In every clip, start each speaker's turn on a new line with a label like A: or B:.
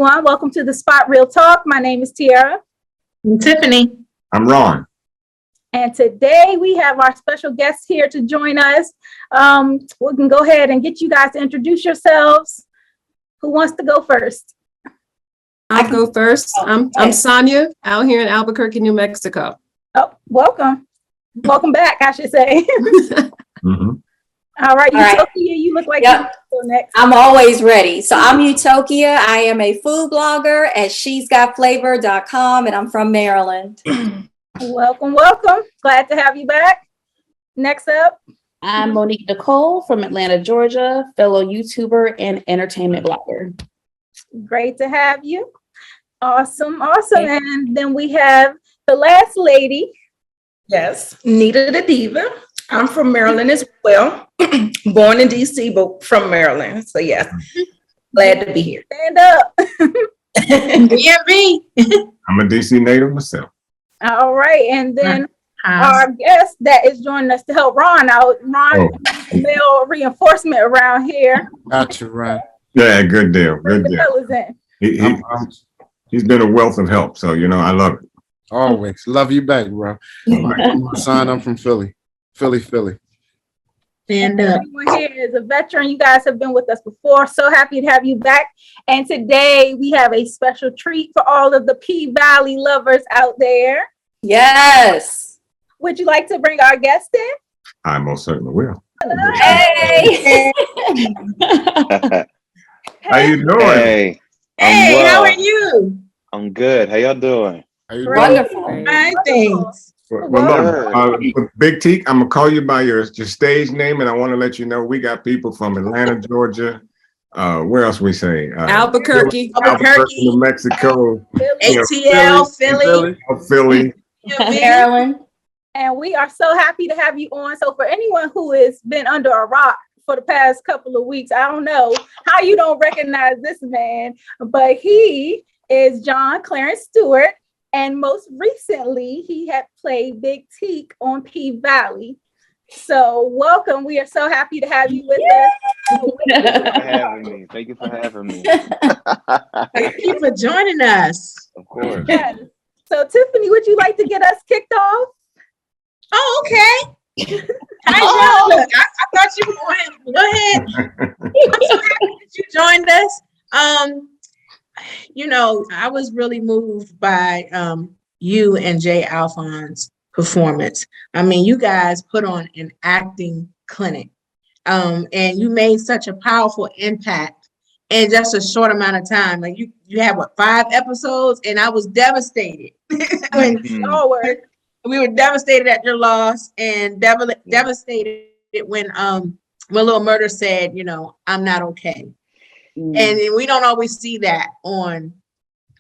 A: everyone. Welcome to the Spot Real Talk. My name is Tiara.
B: I'm Tiffany.
C: I'm Ron.
A: And today we have our special guest here to join us. We can go ahead and get you guys to introduce yourselves. Who wants to go first?
D: I'll go first. I'm Sonya, out here in Albuquerque, New Mexico.
A: Oh, welcome. Welcome back, I should say.
C: Mm-hmm.
A: All right,
E: All right.
A: Utokia, you look like
E: Yep.
A: you go next.
E: I'm always ready. So I'm Utokia. I am a food blogger at she'sgotflavor.com, and I'm from Maryland.
A: Welcome. Glad to have you back. Next up.
B: I'm Monique Nicole from Atlanta, Georgia, fellow YouTuber and entertainment blogger.
A: Great to have you. Awesome. And then we have the last lady.
F: Yes, Nitathediva. I'm from Maryland as well. Born in DC, but from Maryland. So yes, glad to be here.
A: Stand up.
F: DMV.
C: I'm a DC native myself.
A: All right. And then our guest that is joining us to help Ron out. Ron, male reinforcement around here.
G: Gotcha, right.
C: Yeah, good deal. Good
A: The
C: deal.
A: fellas in.
C: He's been a wealth of help, so I love it.
G: Always. Love you back, bro. I'm Hassan. I'm from Philly. Philly.
B: Stand up.
A: Everyone here is a veteran. You guys have been with us before. So happy to have you back. And today we have a special treat for all of the P-Valley lovers out there.
E: Yes.
A: Would you like to bring our guest in?
C: I most certainly will.
E: Hey.
C: How you doing?
H: Hey,
B: Hey,
H: well.
B: how are you?
H: I'm good. How y'all doing?
G: How you
A: Great.
E: Wonderful.
B: Fine, thanks.
C: Well, look, Big Teak, I'm gonna call you by your stage name, and I want to let you know we got people from Atlanta, Georgia. Where else we say?
D: Albuquerque.
C: New Mexico,
B: ATL, Philly.
E: Maryland.
A: And we are so happy to have you on. So for anyone who has been under a rock for the past couple of weeks, I don't know how you don't recognize this man, but he is John Clarence Stewart. And most recently, he had played Big Teak on P-Valley. So welcome. We are so happy to have you with us.
H: Thank you for having me.
B: Thank you for joining us.
H: Of course.
A: Yes. So Tiffany, would you like to get us kicked off?
B: Oh, okay. Hi, John. Look, I thought you were going. Go ahead. I'm so happy that you joined us. I was really moved by you and Jay Alphonse's performance. I mean, you guys put on an acting clinic, and you made such a powerful impact in just a short amount of time. Like you had 5 episodes, and I was devastated. We were devastated at your loss, and devastated when Little Murda said, I'm not okay. And we don't always see that on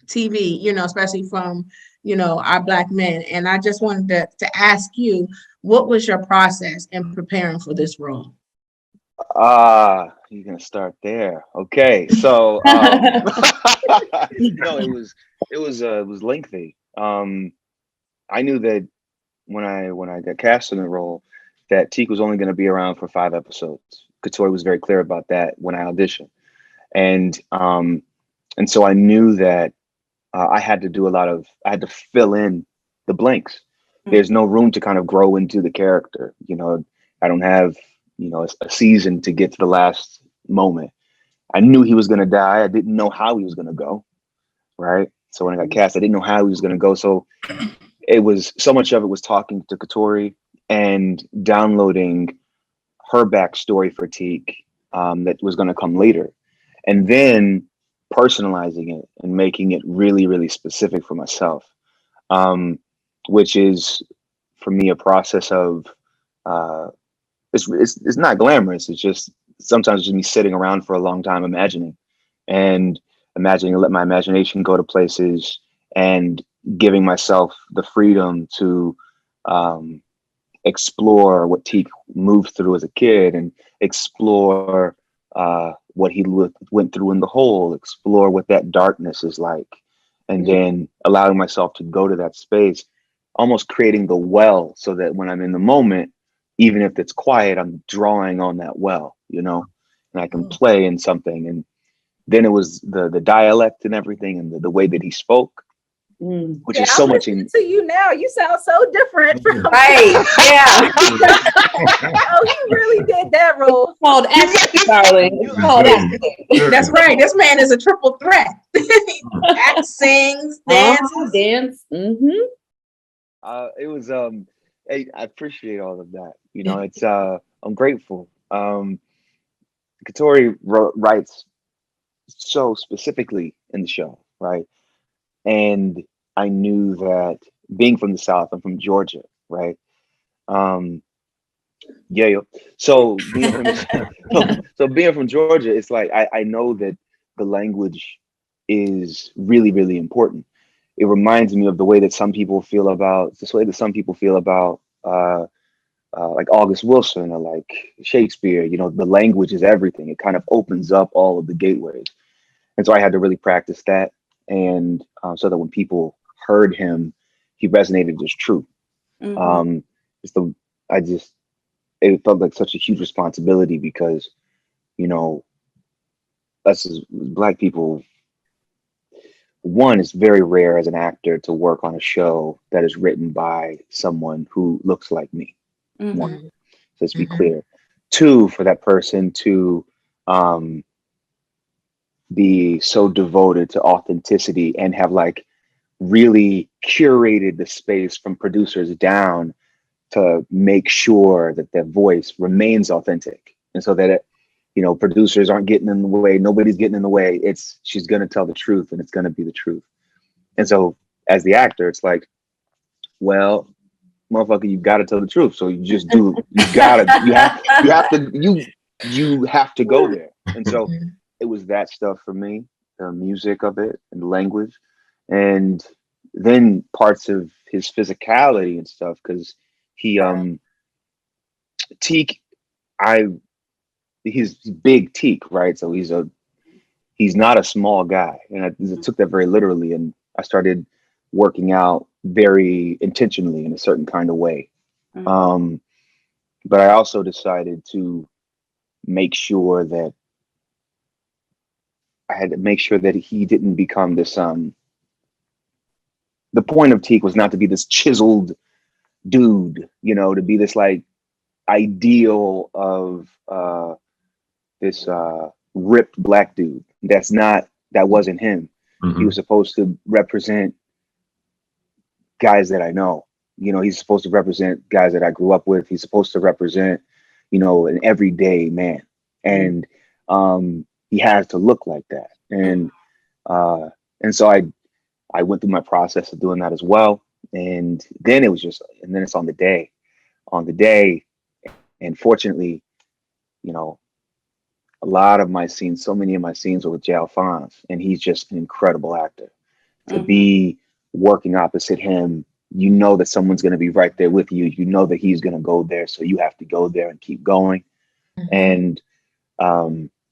B: TV, especially from, our Black men. And I just wanted to ask you, what was your process in preparing for this role?
H: You're gonna start there. Okay, so it was lengthy. I knew that when I got cast in the role, that Teak was only going to be around for 5 episodes. Couture was very clear about that when I auditioned. And so I knew that I had to fill in the blanks. There's no room to kind of grow into the character. I don't have, a season to get to the last moment. I knew he was going to die. I didn't know how he was going to go. Right. So when I got cast, I didn't know how he was going to go. So so much of it was talking to Couture and downloading her backstory for Teak that was going to come later. And then personalizing it and making it really, really specific for myself, which is for me a process of it's not glamorous. It's just sometimes just me sitting around for a long time imagining and let my imagination go to places and giving myself the freedom to explore what Teak moved through as a kid and explore what he went through in the hole, explore what that darkness is like, and then allowing myself to go to that space, almost creating the well so that when I'm in the moment, even if it's quiet, I'm drawing on that well, and I can play in something. And then it was the dialect and everything, and the way that he spoke, which is so
A: I'm
H: much
A: listening to you now. You sound so different from
E: Right, yeah.
A: Oh, he really did that role.
E: Called acting, darling. It's called acting.
B: That's right. This man is a triple threat. Acts, sings, dances.
E: Dance. Mm-hmm.
H: It was I appreciate all of that. You know, it's I'm grateful. Katori writes so specifically in the show, right? And I knew that being from the South, I'm from Georgia, right? Yeah. So being from being from Georgia, it's like I know that the language is really, really important. It reminds me of the way that some people feel about like August Wilson or like Shakespeare. You know, the language is everything. It kind of opens up all of the gateways. And so I had to really practice that. And so that when people heard him, he resonated as true.
E: Mm-hmm.
H: It felt like such a huge responsibility because, you know, us as Black people, one, it's very rare as an actor to work on a show that is written by someone who looks like me.
E: Mm-hmm.
H: One, so let's be clear. Two, for that person to be so devoted to authenticity and have like really curated the space from producers down to make sure that their voice remains authentic, and so that you know, producers aren't getting in the way, nobody's getting in the way. She's gonna tell the truth, and it's gonna be the truth. And so, as the actor, it's like, well, motherfucker, you gotta tell the truth. So you just do. You have to go there. And so it was that stuff for me, the music of it and the language, and then parts of his physicality and stuff, because he Teak, he's big Teak, right? So he's not a small guy, and I took that very literally, and I started working out very intentionally in a certain kind of way. But I also decided to make sure that I had to make sure that he didn't become this the point of Teak was not to be this chiseled dude, you know, to be this like ideal of this ripped Black dude. That wasn't him. He was supposed to represent guys that I know. You know, he's supposed to represent guys that I grew up with. He's supposed to represent, you know, an everyday man. And he has to look like that. And so I went through my process of doing that as well. And then it's on the day. And fortunately, you know, a lot of my scenes, so many of my scenes were with Jay Alphonse, and he's just an incredible actor. To be working opposite him, you know that someone's going to be right there with you. You know that he's going to go there, so you have to go there and keep going. And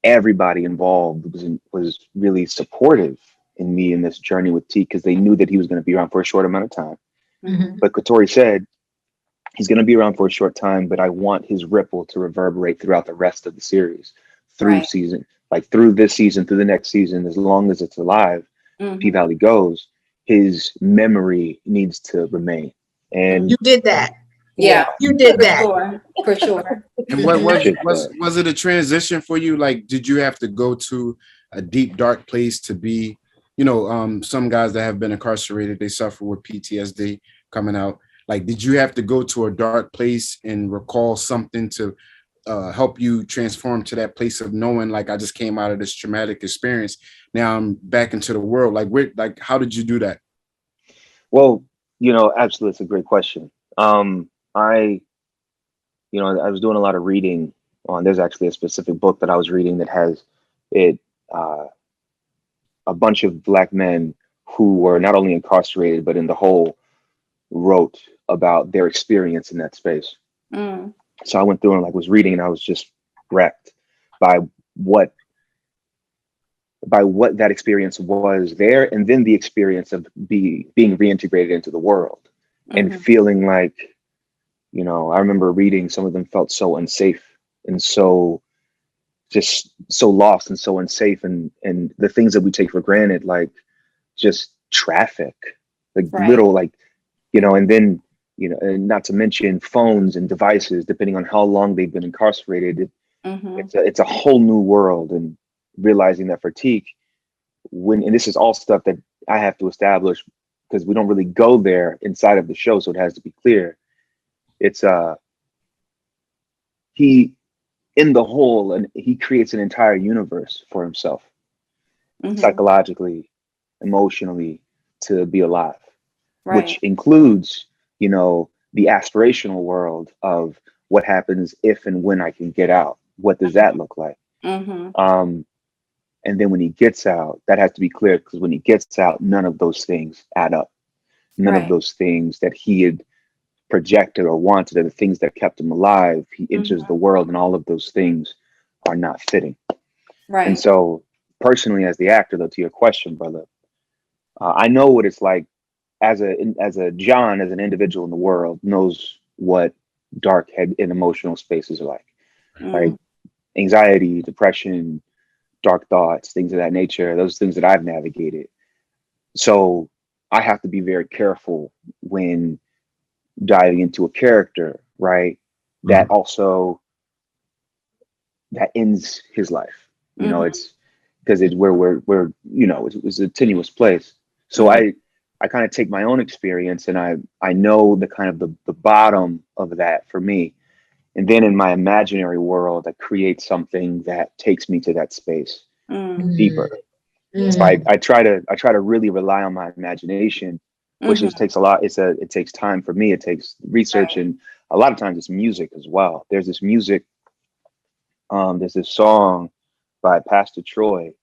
H: everybody involved was really supportive in me in this journey with Teak, because they knew that he was going to be around for a short amount of time. But Katori said, he's going to be around for a short time, but I want his ripple to reverberate throughout the rest of the series, through season, like through this season, through the next season, as long as it's alive, P-Valley goes, his memory needs to remain. And
B: you did that.
E: Yeah,
B: you did that.
E: For sure.
G: And what was it a transition for you? Like, did you have to go to a deep, dark place to be, you know, some guys that have been incarcerated, they suffer with PTSD coming out. Like, did you have to go to a dark place and recall something to help you transform to that place of knowing, like, I just came out of this traumatic experience. Now I'm back into the world. Like, how did you do that?
H: Well, you know, absolutely. It's a great question. I was doing a lot of reading on, there's actually a specific book that I was reading that has a bunch of Black men who were not only incarcerated, but in the hole, wrote about their experience in that space. So I went through and like was reading, and I was just wrecked by what that experience was there, and then the experience of being reintegrated into the world and feeling like, you know, I remember reading some of them felt so unsafe and so just so lost and so unsafe, and the things that we take for granted, like just traffic, like little, like, you know, and then, you know, and not to mention phones and devices, depending on how long they've been incarcerated. It's a whole new world. And realizing that for Teak, and this is all stuff that I have to establish because we don't really go there inside of the show, so it has to be clear. It's he in the whole, and he creates an entire universe for himself, psychologically, emotionally, to be alive, which includes, you know, the aspirational world of what happens if and when I can get out. What does that look like? And then when he gets out, that has to be clear, because when he gets out, none of those things add up. None of those things that he had projected or wanted are the things that kept him alive. He enters the world, and all of those things are not fitting. And so, personally, as the actor, though, to your question, brother, I know what it's like as a John, as an individual in the world, knows what dark head and emotional spaces are like. Like anxiety, depression, dark thoughts, things of that nature, those things that I've navigated. So I have to be very careful when diving into a character, right? That also, that ends his life. You know, it's because it's where we're, you know, it's a tenuous place. So I kind of take my own experience, and I know the kind of the bottom of that for me. And then in my imaginary world, I create something that takes me to that space deeper. So I try to really rely on my imagination, which just takes a lot. It takes time for me. It takes research, and a lot of times it's music as well. There's this music. There's this song by Pastor Troy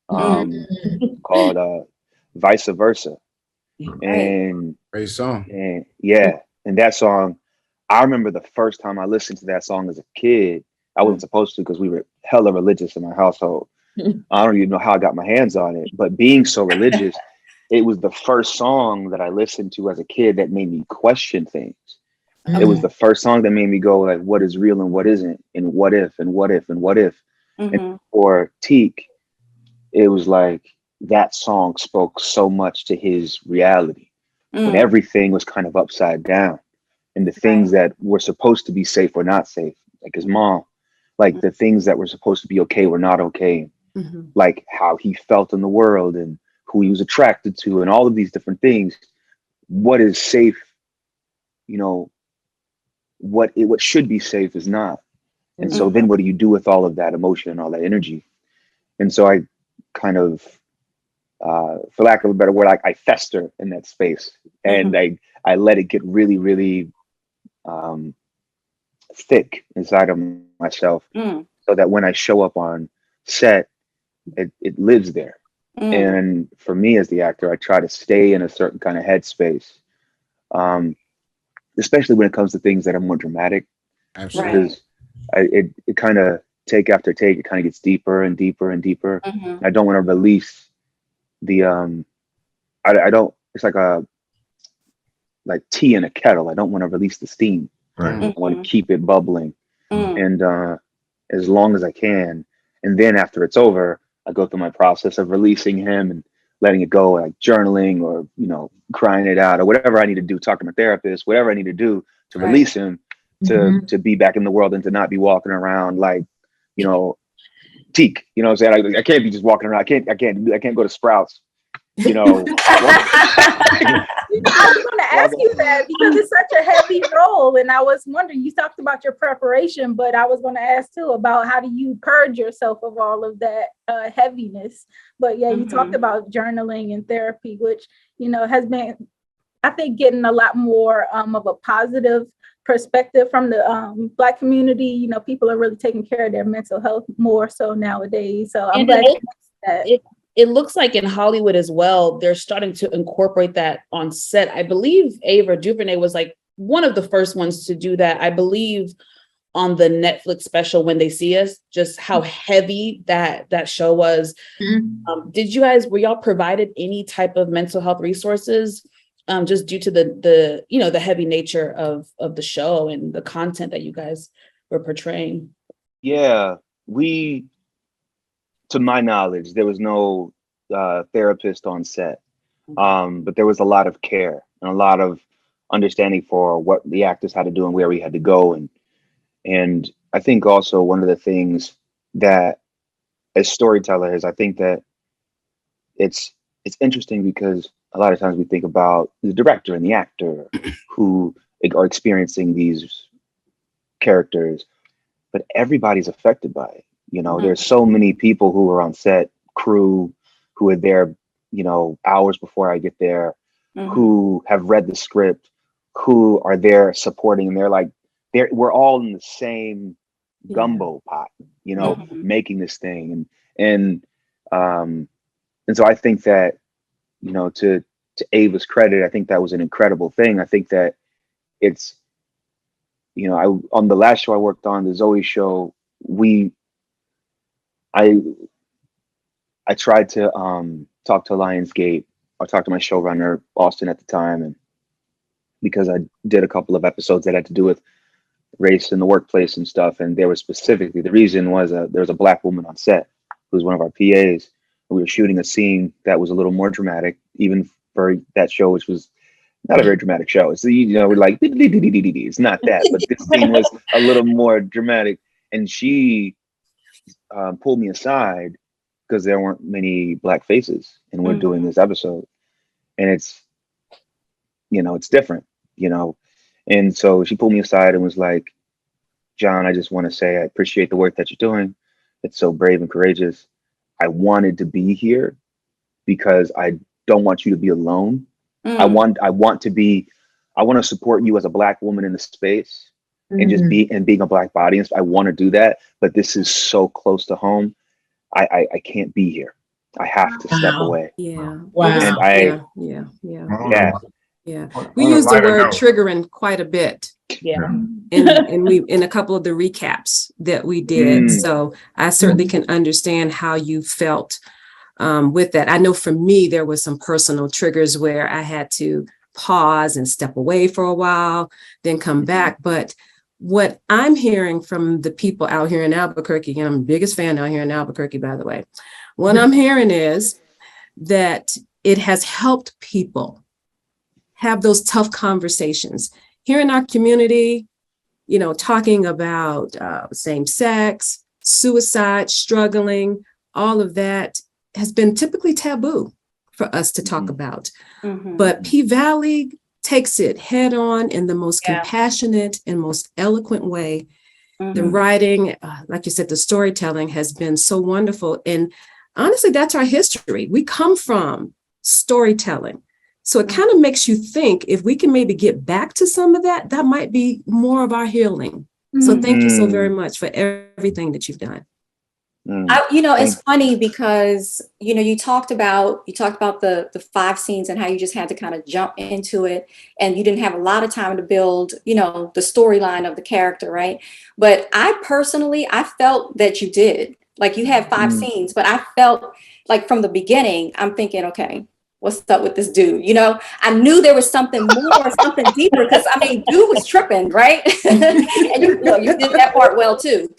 H: called "Vice Versa," and
G: great song.
H: And yeah, and that song, I remember the first time I listened to that song as a kid. I wasn't supposed to, because we were hella religious in my household. I don't even know how I got my hands on it, but being so religious, it was the first song that I listened to as a kid that made me question things. It was the first song that made me go like, what is real and what isn't, and what if, and what if, and what if. And for Teak, it was like that song spoke so much to his reality when everything was kind of upside down, and the things that were supposed to be safe were not safe, like his mom, like the things that were supposed to be okay were not okay. Like how he felt in the world and who he was attracted to, and all of these different things. What is safe, you know, what should be safe is not. And so then what do you do with all of that emotion and all that energy? And so I kind of, for lack of a better word, I fester in that space, and I let it get really, really thick inside of myself, so that when I show up on set, it lives there. And for me as the actor, I try to stay in a certain kind of headspace, especially when it comes to things that are more dramatic.
G: Absolutely.
H: Because it kind of, take after take, it kind of gets deeper and deeper and deeper. I don't want to release the I don't, it's like tea in a kettle. I don't want to release the steam. I want to keep it bubbling, and as long as I can. And then after it's over, I go through my process of releasing him and letting it go, like journaling, or, you know, crying it out, or whatever I need to do, talk to my therapist, whatever I need to do to release him, to be back in the world, and to not be walking around like, you know, Teak, you know what I'm saying? I can't be just walking around. I can't go to Sprouts, you know.
A: I was going to ask you that, because it's such a heavy role, and I was wondering, you talked about your preparation, but I was going to ask too about how do you purge yourself of all of that heaviness. But yeah, you talked about journaling and therapy, which, you know, has been, I think, getting a lot more of a positive perspective from the Black community. You know, people are really taking care of their mental health more so nowadays. So I'm glad that.
I: It looks like in Hollywood as well, they're starting to incorporate that on set. I believe Ava DuVernay was like one of the first ones to do that. I believe on the Netflix special, When They See Us, just how heavy that show was. Were y'all provided any type of mental health resources just due to the you know, the heavy nature of the show and the content that you guys were portraying?
H: Yeah, we to my knowledge, there was no therapist on set, but there was a lot of care and a lot of understanding for what the actors had to do and where we had to go. And I think also one of the things that as storytellers, I think that it's interesting because a lot of times we think about the director and the actor who are experiencing these characters, but everybody's affected by it. You know, there's so many people who are on set, crew, who are there, you know, hours before I get there, who have read the script, who are there supporting, and they're like, we're all in the same gumbo pot, you know, making this thing. And so I think that, you know, to Ava's credit, I think that was an incredible thing. I think that it's, you know, on the last show I worked on, the Zoe show, I tried to talk to Lionsgate. I talked to my showrunner, Austin, at the time, and because I did a couple of episodes that had to do with race in the workplace and stuff, and there was specifically, the reason was there was a Black woman on set who was one of our PAs. We were shooting a scene that was a little more dramatic, even for that show, which was not a very dramatic show. It's, you know, we're like, it's not that, but this scene was a little more dramatic. And she pulled me aside because there weren't many Black faces, and we're doing this episode, and it's, you know, it's different, you know. And so she pulled me aside and was like, John, I just want to say I appreciate the work that you're doing. It's so brave and courageous. I wanted to be here because I don't want you to be alone. I want to support you as a Black woman in the space and just being a Black body. I want to do that, but this is so close to home. I can't be here. I have to step away.
D: Yeah.
B: Wow.
H: And
D: Yeah. We use the word triggering quite a bit.
I: Yeah.
D: in a couple of the recaps that we did. So I certainly can understand how you felt with that. I know for me, there was some personal triggers where I had to pause and step away for a while, then come back. But what I'm hearing from the people out here in Albuquerque, and I'm the biggest fan out here in Albuquerque, by the way, what I'm hearing is that it has helped people have those tough conversations here in our community, you know, talking about same sex, suicide, struggling, all of that has been typically taboo for us to talk about. But P-Valley takes it head on in the most compassionate and most eloquent way. The writing, like you said, the storytelling has been so wonderful. And honestly, that's our history. We come from storytelling. So it kind of makes you think if we can maybe get back to some of that, that might be more of our healing. So thank you so very much for everything that you've done.
E: You know, it's funny because, you know, you talked about the 5 scenes and how you just had to kind of jump into it and you didn't have a lot of time to build, you know, the storyline of the character, right? But I felt that you did. Like you had 5 scenes, but I felt like from the beginning, I'm thinking, okay, what's up with this dude? You know, I knew there was something more, something deeper, because I mean, dude was tripping, right? And you did that part well too.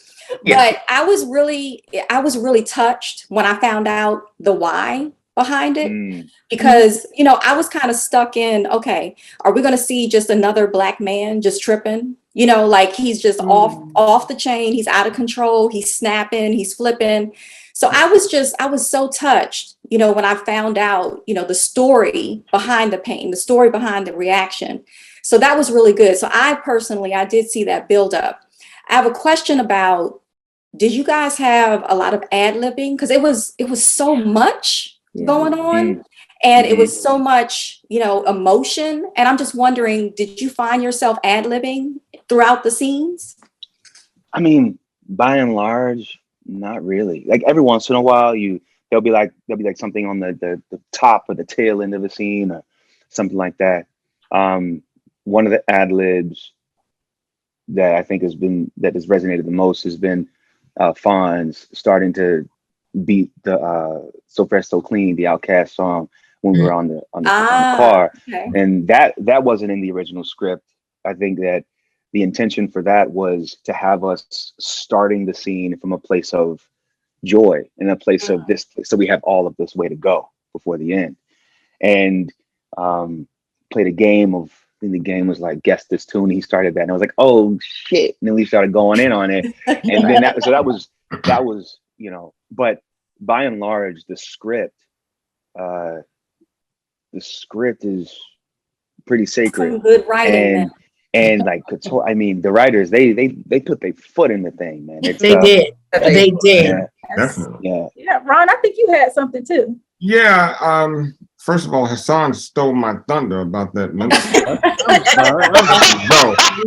E: Yeah. But I was really touched when I found out the why behind it, because, you know, I was kind of stuck in, okay, are we going to see just another Black man just tripping? You know, like he's just off the chain. He's out of control. He's snapping, he's flipping. So I was so touched, you know, when I found out, you know, the story behind the pain, the story behind the reaction. So that was really good. So I did see that build up. I have a question about, did you guys have a lot of ad-libbing? Because it was so much going on and it was so much, you know, emotion. And I'm just wondering, did you find yourself ad-libbing throughout the scenes?
H: I mean, by and large, not really. Like every once in a while, there'll be like something on the top or the tail end of the scene or something like that. One of the ad libs that I think has resonated the most has been Fonz starting to beat the "So Fresh So Clean," the Outkast song, when we were on the car. Okay. And that wasn't in the original script. I think that the intention for that was to have us starting the scene from a place of joy, in a place of this. So we have all of this way to go before the end. And played a game of, I think the game was like guess this tune. He started that, and I was like, oh shit! And then we started going in on it, and then that was But by and large, the script is pretty sacred.
E: Some good writing.
H: And like I mean, the writers they put their foot in the thing, man.
B: They did. They did.
H: Yeah,
C: Definitely.
A: Yeah, Ron, I think you had something too.
C: Yeah. First of all, Hassan stole my thunder about that.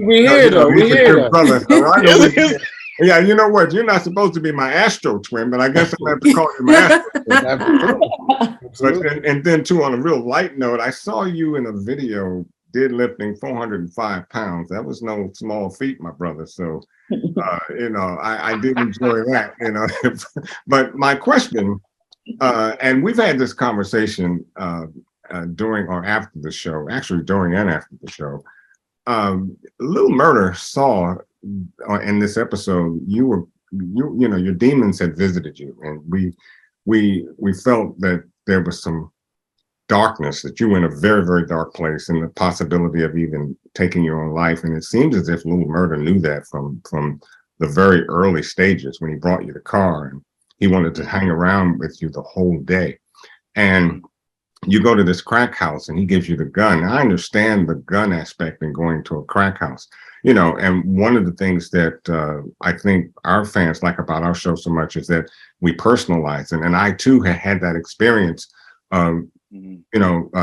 G: We here though. We here.
C: Brother. Yeah, you know what? You're not supposed to be my astro twin, but I guess I have to call you my astro twin. And then too, on a real light note, I saw you in a video deadlifting 405 pounds. That was no small feat, my brother. So, I did enjoy that, But my question, and we've had this conversation during or after the show, actually during and after the show. Little Murda saw in this episode, your demons had visited you, and we felt that there was some darkness, that you were in a very, very dark place, and the possibility of even taking your own life. And it seems as if Little Murda knew that from the very early stages when he brought you the car, and he wanted to hang around with you the whole day. And you go to this crack house and he gives you the gun. Now, I understand the gun aspect in going to a crack house, and one of the things that I think our fans like about our show so much is that we personalize it. And I too had that experience of,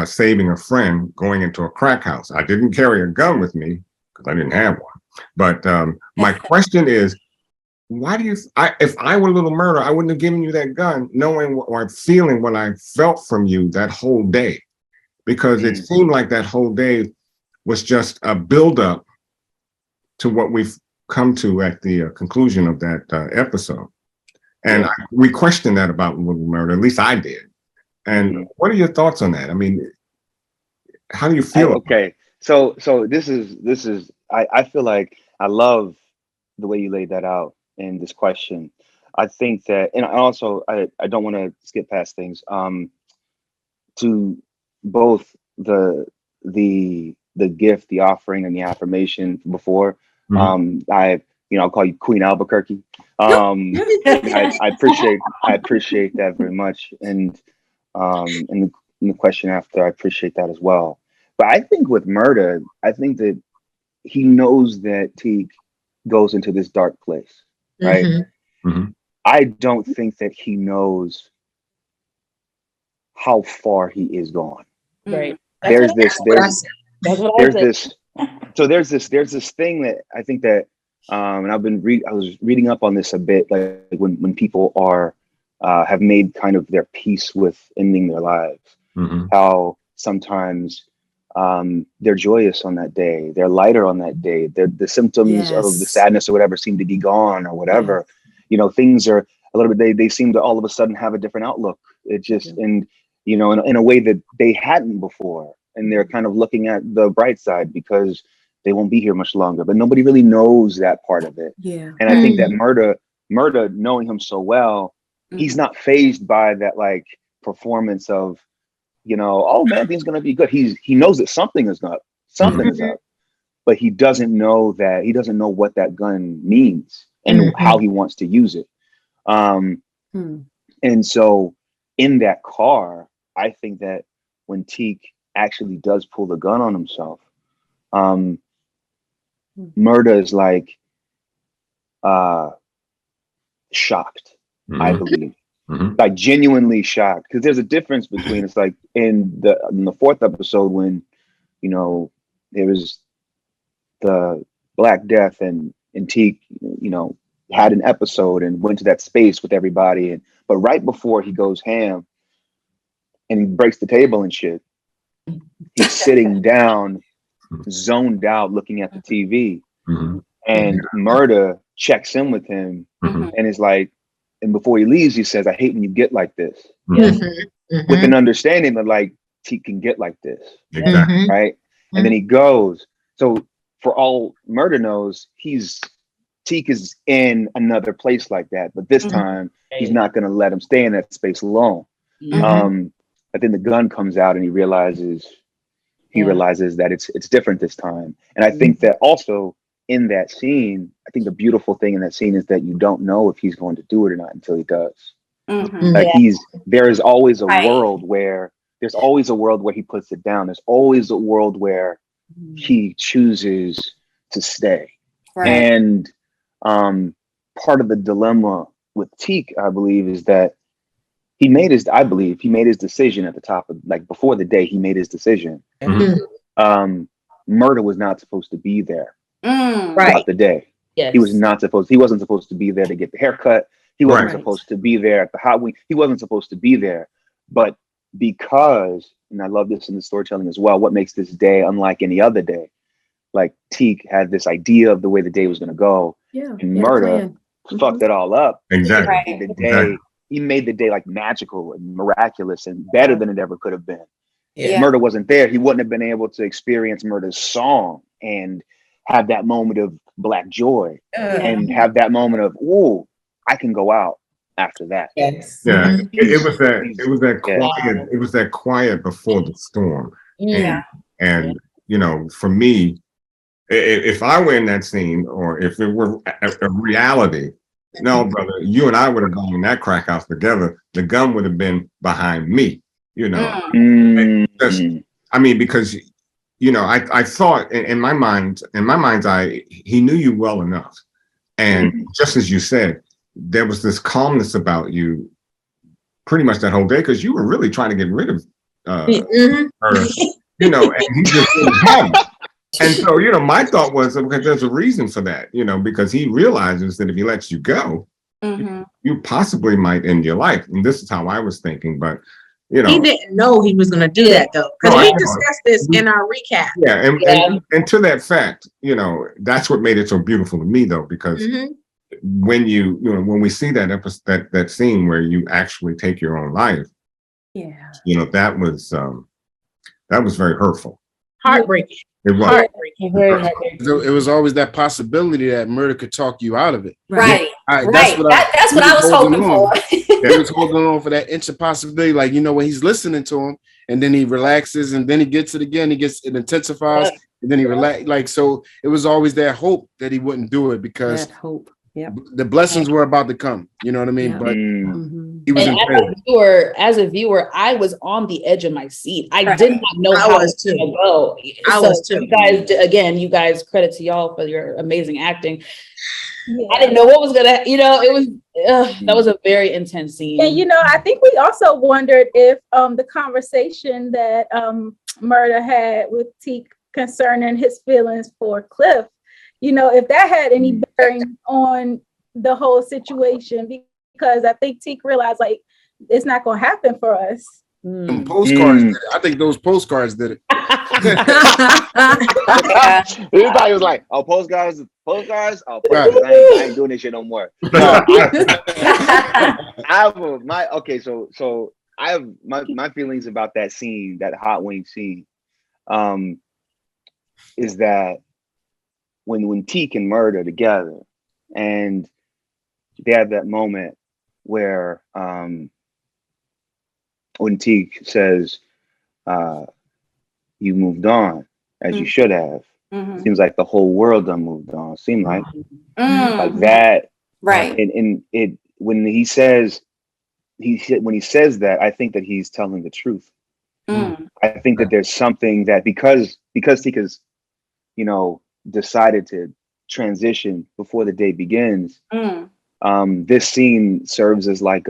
C: saving a friend going into a crack house. I didn't carry a gun with me because I didn't have one. But my question is, why do you, if I were Little Murda, I wouldn't have given you that gun, knowing or feeling what I felt from you that whole day, because it seemed like that whole day was just a buildup to what we've come to at the conclusion of that episode. And we questioned that about Little Murda, at least I did. And what are your thoughts on that? I mean, how do you feel?
H: Okay, so this is I feel like I love the way you laid that out in this question. I think that, and also I don't want to skip past things. To both the gift, the offering, and the affirmation before. I'll call you Queen Albuquerque. I appreciate that very much, and the question after, I appreciate that as well. But I think with Murda, I think that he knows that Teak goes into this dark place, right? I don't think that he knows how far he is gone.
I: Right.
H: There's this thing that I think that, and I was reading up on this a bit, like when people are have made kind of their peace with ending their lives, how sometimes they're joyous on that day, they're lighter on that day, the symptoms of the sadness or whatever seem to be gone or whatever. Things are a little bit, they seem to all of a sudden have a different outlook. It just, and in a way that they hadn't before, and they're kind of looking at the bright side because they won't be here much longer, but nobody really knows that part of it. And I think that Murda, knowing him so well, he's not fazed by that like performance of, oh man, things gonna be good. He knows that something is up, but he doesn't know what that gun means and how he wants to use it. And so in that car, I think that when Teak actually does pull the gun on himself, Murda is like shocked, I believe. Like genuinely shocked, because there's a difference between, it's like in the fourth episode when there was the Black Death and Teak had an episode and went to that space with everybody, but right before he goes ham and he breaks the table and shit, he's sitting down, zoned out, looking at the TV, and Murda checks in with him and is like, and before he leaves, he says, "I hate when you get like this," with an understanding that like Teak can get like this, right? And then he goes. So for all Murda knows, he's Teak is in another place like that, but this time he's not going to let him stay in that space alone. I think the gun comes out and he realizes that it's different this time. And I think that also in that scene, I think the beautiful thing in that scene is that you don't know if he's going to do it or not until he does. Like there is always a world where he puts it down. There's always a world where he chooses to stay. And part of the dilemma with Teak, I believe, is that he made his decision at the top of, like, before the day he made his decision. Murda was not supposed to be there throughout the day. He wasn't supposed to be there to get the haircut. He wasn't supposed to be there at the hot wing. He wasn't supposed to be there. But because, and I love this in the storytelling as well, what makes this day unlike any other day? Like, Teak had this idea of the way the day was going to go, and Murda fucked it all up.
C: Exactly.
H: He made the day like magical and miraculous and better than it ever could have been. If Murda wasn't there, he wouldn't have been able to experience Murda's song and have that moment of Black joy and have that moment of, ooh, I can go out after that.
C: It was that quiet before the storm. And you know, for me, if I were in that scene, or if it were a reality, no, brother, you and I would have gone in that crack house together. The gun would have been behind me, you know. Because, you know, I thought in my mind's eye, he knew you well enough. And just as you said, there was this calmness about you pretty much that whole day, because you were really trying to get rid of her, you know, and he just didn't have it. And so, you know, my thought was, okay, there's a reason for that, you know, because he realizes that if he lets you go, you possibly might end your life. And this is how I was thinking, but, you know.
B: He didn't know he was going to do that, though, because we discussed this in our recap.
C: And to that fact, you know, that's what made it so beautiful to me, though, because when when we see that scene where you actually take your own life, you know, that was very hurtful.
B: Heartbreaking.
C: It was.
G: It was always that possibility that Murda could talk you out of it.
E: Right.
G: That's what
E: I was hoping for.
G: He was holding on for that inch of possibility. Like, you know, when he's listening to him and then he relaxes and then he gets it again, it intensifies and then he relax. Like, so it was always that hope that he wouldn't do it, because the blessings were about to come. You know what I mean? But he was
I: as a viewer, I was on the edge of my seat. I did not know how it was to go.
B: I was too.
I: You guys, credit to y'all for your amazing acting. I didn't know what was gonna, you know, it was that was a very intense scene.
A: And, you know, I think we also wondered if the conversation that Murda had with Teak concerning his feelings for Cliff, you know, if that had any bearing on the whole situation, because I think Teak realized, like, it's not going to happen for us.
G: Some postcards did it. I think those postcards did it.
H: Everybody was like, "Oh, postcards. Oh, postcards. I ain't doing this shit no more." No, I have my feelings about that scene, that hot wing scene, is that when Teak and Murda together, and they have that moment where when Teak says, "You moved on as you should have." Seems like the whole world done moved on. Seemed like that,
E: right?
H: And it when he says that, I think that he's telling the truth. I think that there's something that because Teak has, you know, decided to transition before the day begins. This scene serves as like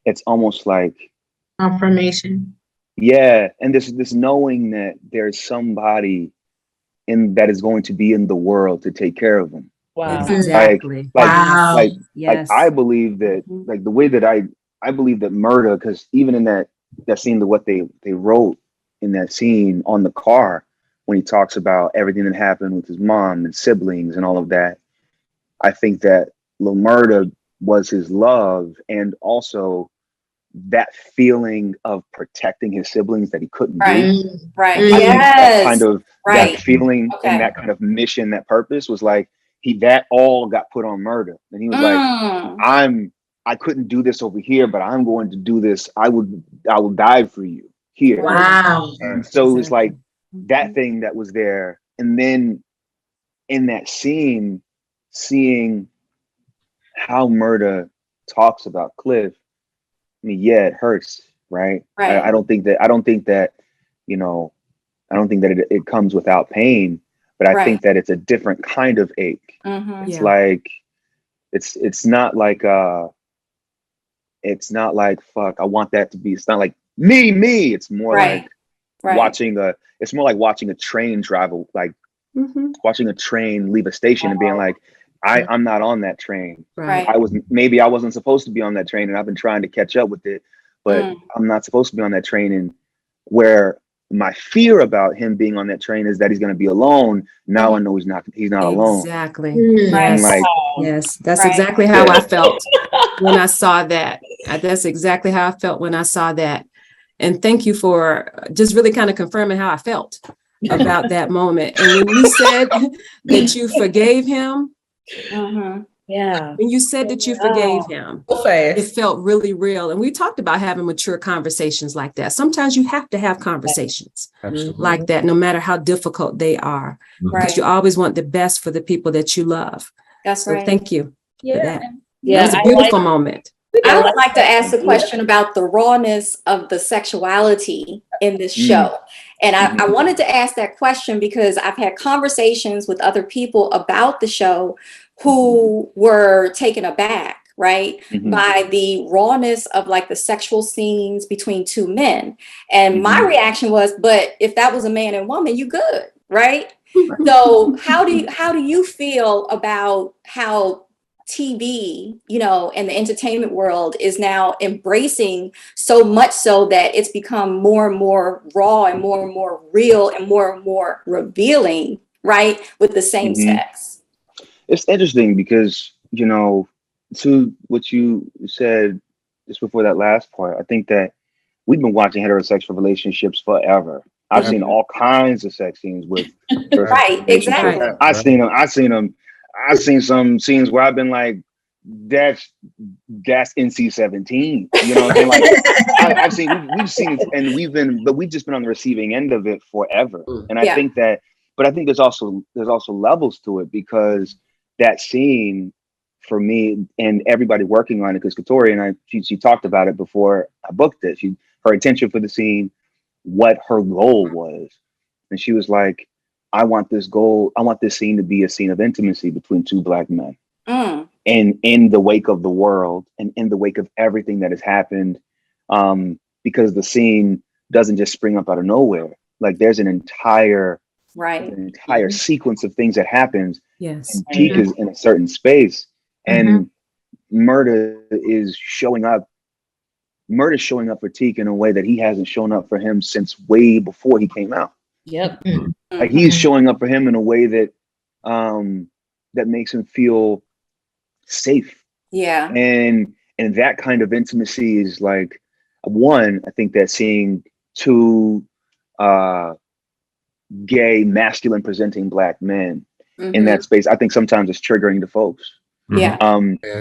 H: it's almost like
B: confirmation.
H: Yeah, and this knowing that there's somebody that is going to be in the world to take care of them.
I: Wow.
D: Exactly.
H: Like I believe that, like, the way that I believe that Murda, because even in that scene, what they wrote in that scene on the car, when he talks about everything that happened with his mom and siblings and all of that, I think that Little Murda was his love, and also that feeling of protecting his siblings that he couldn't do.
E: Right.
H: Yes. That kind of that feeling and that kind of mission, that purpose was like, that all got put on Murda. And he was like, I couldn't do this over here, but I'm going to do this. I will die for you here.
F: Wow.
H: And so it was like that thing that was there. And then in that scene, seeing how Murda talks about Cliff, I mean, yeah, it hurts, right? I don't think that, you know, I don't think that it comes without pain, but I think that it's a different kind of ache. It's like, it's not like fuck, I want that to be, it's not like me. It's more like watching a train drive, like watching a train leave a station and being like, I'm not on that train. I wasn't supposed to be on that train, and I've been trying to catch up with it, but I'm not supposed to be on that train. And where my fear about him being on that train is that he's going to be alone. Now I know he's not alone.
D: Exactly.
H: And like,
D: yes, that's exactly how I felt when I saw that. That's exactly how I felt when I saw that. And thank you for just really kind of confirming how I felt about that moment. And when you said that you forgave him, when you said that you forgave him, it felt really real. And we talked about having mature conversations like that. Sometimes you have to have conversations like that, no matter how difficult they are, because you always want the best for the people that you love.
E: That's right.
D: So thank you for that.
I: Yeah,
D: it was a beautiful moment.
E: I would like to ask a question about the rawness of the sexuality in this show. And I wanted to ask that question because I've had conversations with other people about the show who were taken aback, right, by the rawness of like the sexual scenes between two men. And my reaction was, but if that was a man and woman, you good, right? So how do you feel about how TV, you know, and the entertainment world is now embracing so much so that it's become more and more raw and more real and more revealing, right, with the same sex?
H: It's interesting because, you know, to what you said just before that last part, I think that we've been watching heterosexual relationships forever. I've seen all kinds of sex scenes with
E: exactly.
H: I've seen some scenes where I've been like, that's NC-17. You know what I'm saying? Like we've seen it, and we've just been on the receiving end of it forever. And I think that, but I think there's also levels to it, because that scene for me and everybody working on it, because Katori and she talked about it before I booked it. Her intention for the scene, what her goal was, and she was like, I want this scene to be a scene of intimacy between two Black men. And in the wake of the world and in the wake of everything that has happened, because the scene doesn't just spring up out of nowhere. Like there's an entire sequence of things that happens.
D: Yes.
H: And Teak is in a certain space, and Murda is showing up. Murda's showing up for Teak in a way that he hasn't shown up for him since way before he came out.
I: Yep.
H: Like he's showing up for him in a way that that makes him feel safe.
E: Yeah.
H: And that kind of intimacy is like, one, I think that seeing two gay, masculine presenting Black men in that space, I think sometimes it's triggering to folks.
E: Yeah.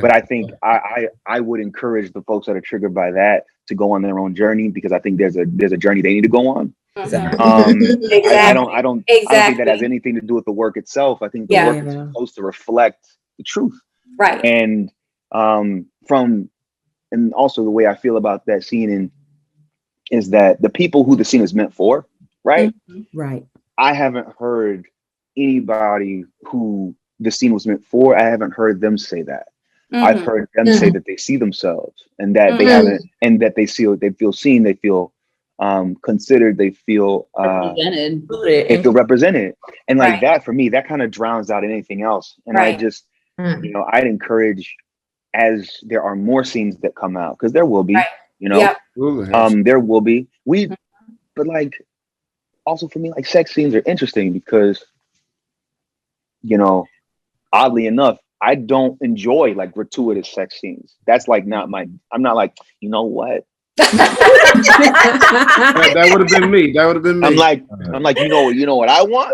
H: But I think I would encourage the folks that are triggered by that to go on their own journey, because I think there's a journey they need to go on. I don't think that has anything to do with the work itself. I think the work is supposed to reflect the truth.
E: Right.
H: And and also the way I feel about that scene is that the people who the scene is meant for, right?
D: Right.
H: I haven't heard anybody who the scene was meant for. I haven't heard them say that. I've heard them say that they see themselves, and that they haven't, and that they feel seen, they feel considered, they feel
I: represented.
H: They feel represented. And like that, for me, that kind of drowns out anything else. And I just, you know, I'd encourage, as there are more scenes that come out, because there will be, you know, there will be. But like, also for me, like sex scenes are interesting because, you know, oddly enough, I don't enjoy like gratuitous sex scenes. That's like not I'm not like, you know what?
G: That would have been me.
H: I'm like, you know what I want?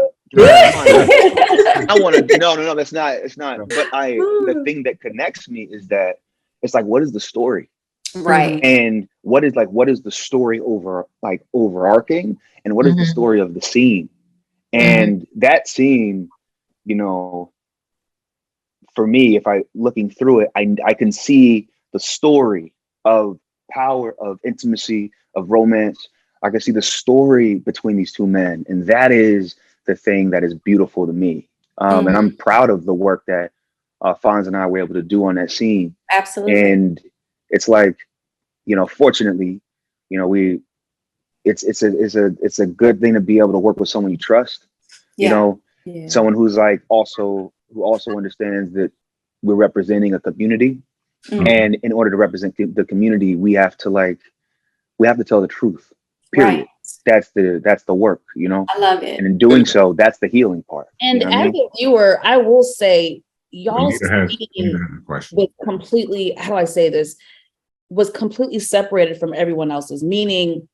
H: I want to. No. That's not. It's not. But the thing that connects me is that it's like, what is the story?
E: Right.
H: And what is the story overarching, and what is the story of the scene? And that scene, you know, for me, if I looking through it, I can see the story of power, of intimacy, of romance. I can see the story between these two men, and that is the thing that is beautiful to me. And I'm proud of the work that Fonz and I were able to do on that scene.
E: Absolutely.
H: And it's like, you know, fortunately, you know, it's a good thing to be able to work with someone you trust. You know, someone who's like who also understands that we're representing a community, and in order to represent the community, we have to tell the truth. Period. Right. That's the work, you know.
E: I love it.
H: And in doing so, that's the healing part.
I: And
H: you know
I: as a viewer, I will say, y'all's speaking was completely, how do I say this, was completely separated from everyone else's. Meaning,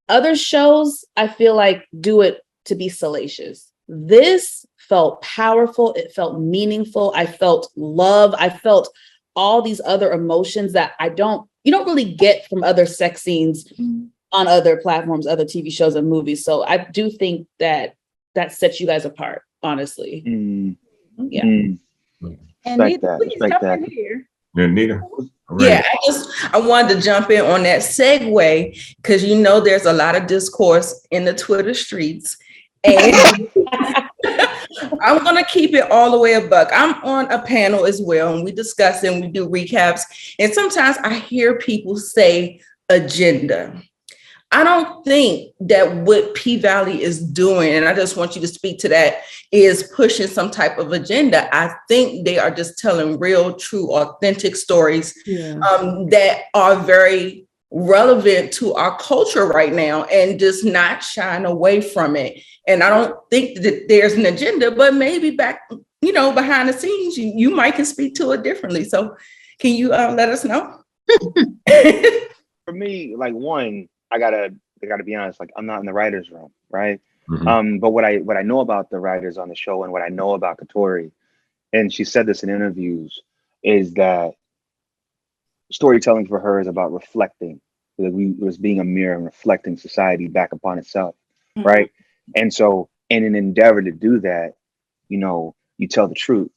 I: other shows, I feel like, do it to be salacious. This felt powerful. It felt meaningful. I felt love. I felt all these other emotions that you don't really get from other sex scenes on other platforms, other TV shows and movies. So I do think that sets you guys apart, honestly. Yeah.
A: And Nita, please jump in here.
C: Yeah, Nita.
F: Yeah, I wanted to jump in on that segue, because you know there's a lot of discourse in the Twitter streets, and I'm gonna keep it all the way a buck. I'm on a panel as well, and we discuss and we do recaps, and sometimes I hear people say agenda. I don't think that what P-Valley is doing, and I just want you to speak to that, is pushing some type of agenda. I think they are just telling real, true, authentic stories that are very relevant to our culture right now, and just not shying away from it. And I don't think that there's an agenda, but maybe back, you know, behind the scenes, you might can speak to it differently. So can you let us know?
H: For me, like, one, I gotta be honest, like, I'm not in the writer's room, right? But what I know about the writers on the show, and what I know about Katori, and she said this in interviews, is that storytelling for her is about reflecting. That it was being a mirror and reflecting society back upon itself, right? And so, in an endeavor to do that, you know, you tell the truth.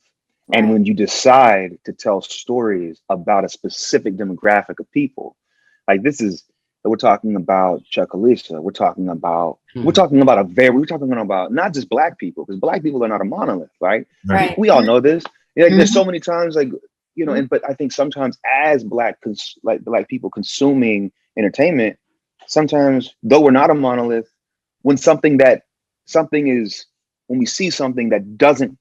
H: And when you decide to tell stories about a specific demographic of people, like we're talking about Chuck Alisa. We're talking about not just Black people, because Black people are not a monolith, right? We all know this. Like, there's so many times, like, you know, but I think sometimes as Black people consuming entertainment, sometimes, though we're not a monolith, when when we see something that doesn't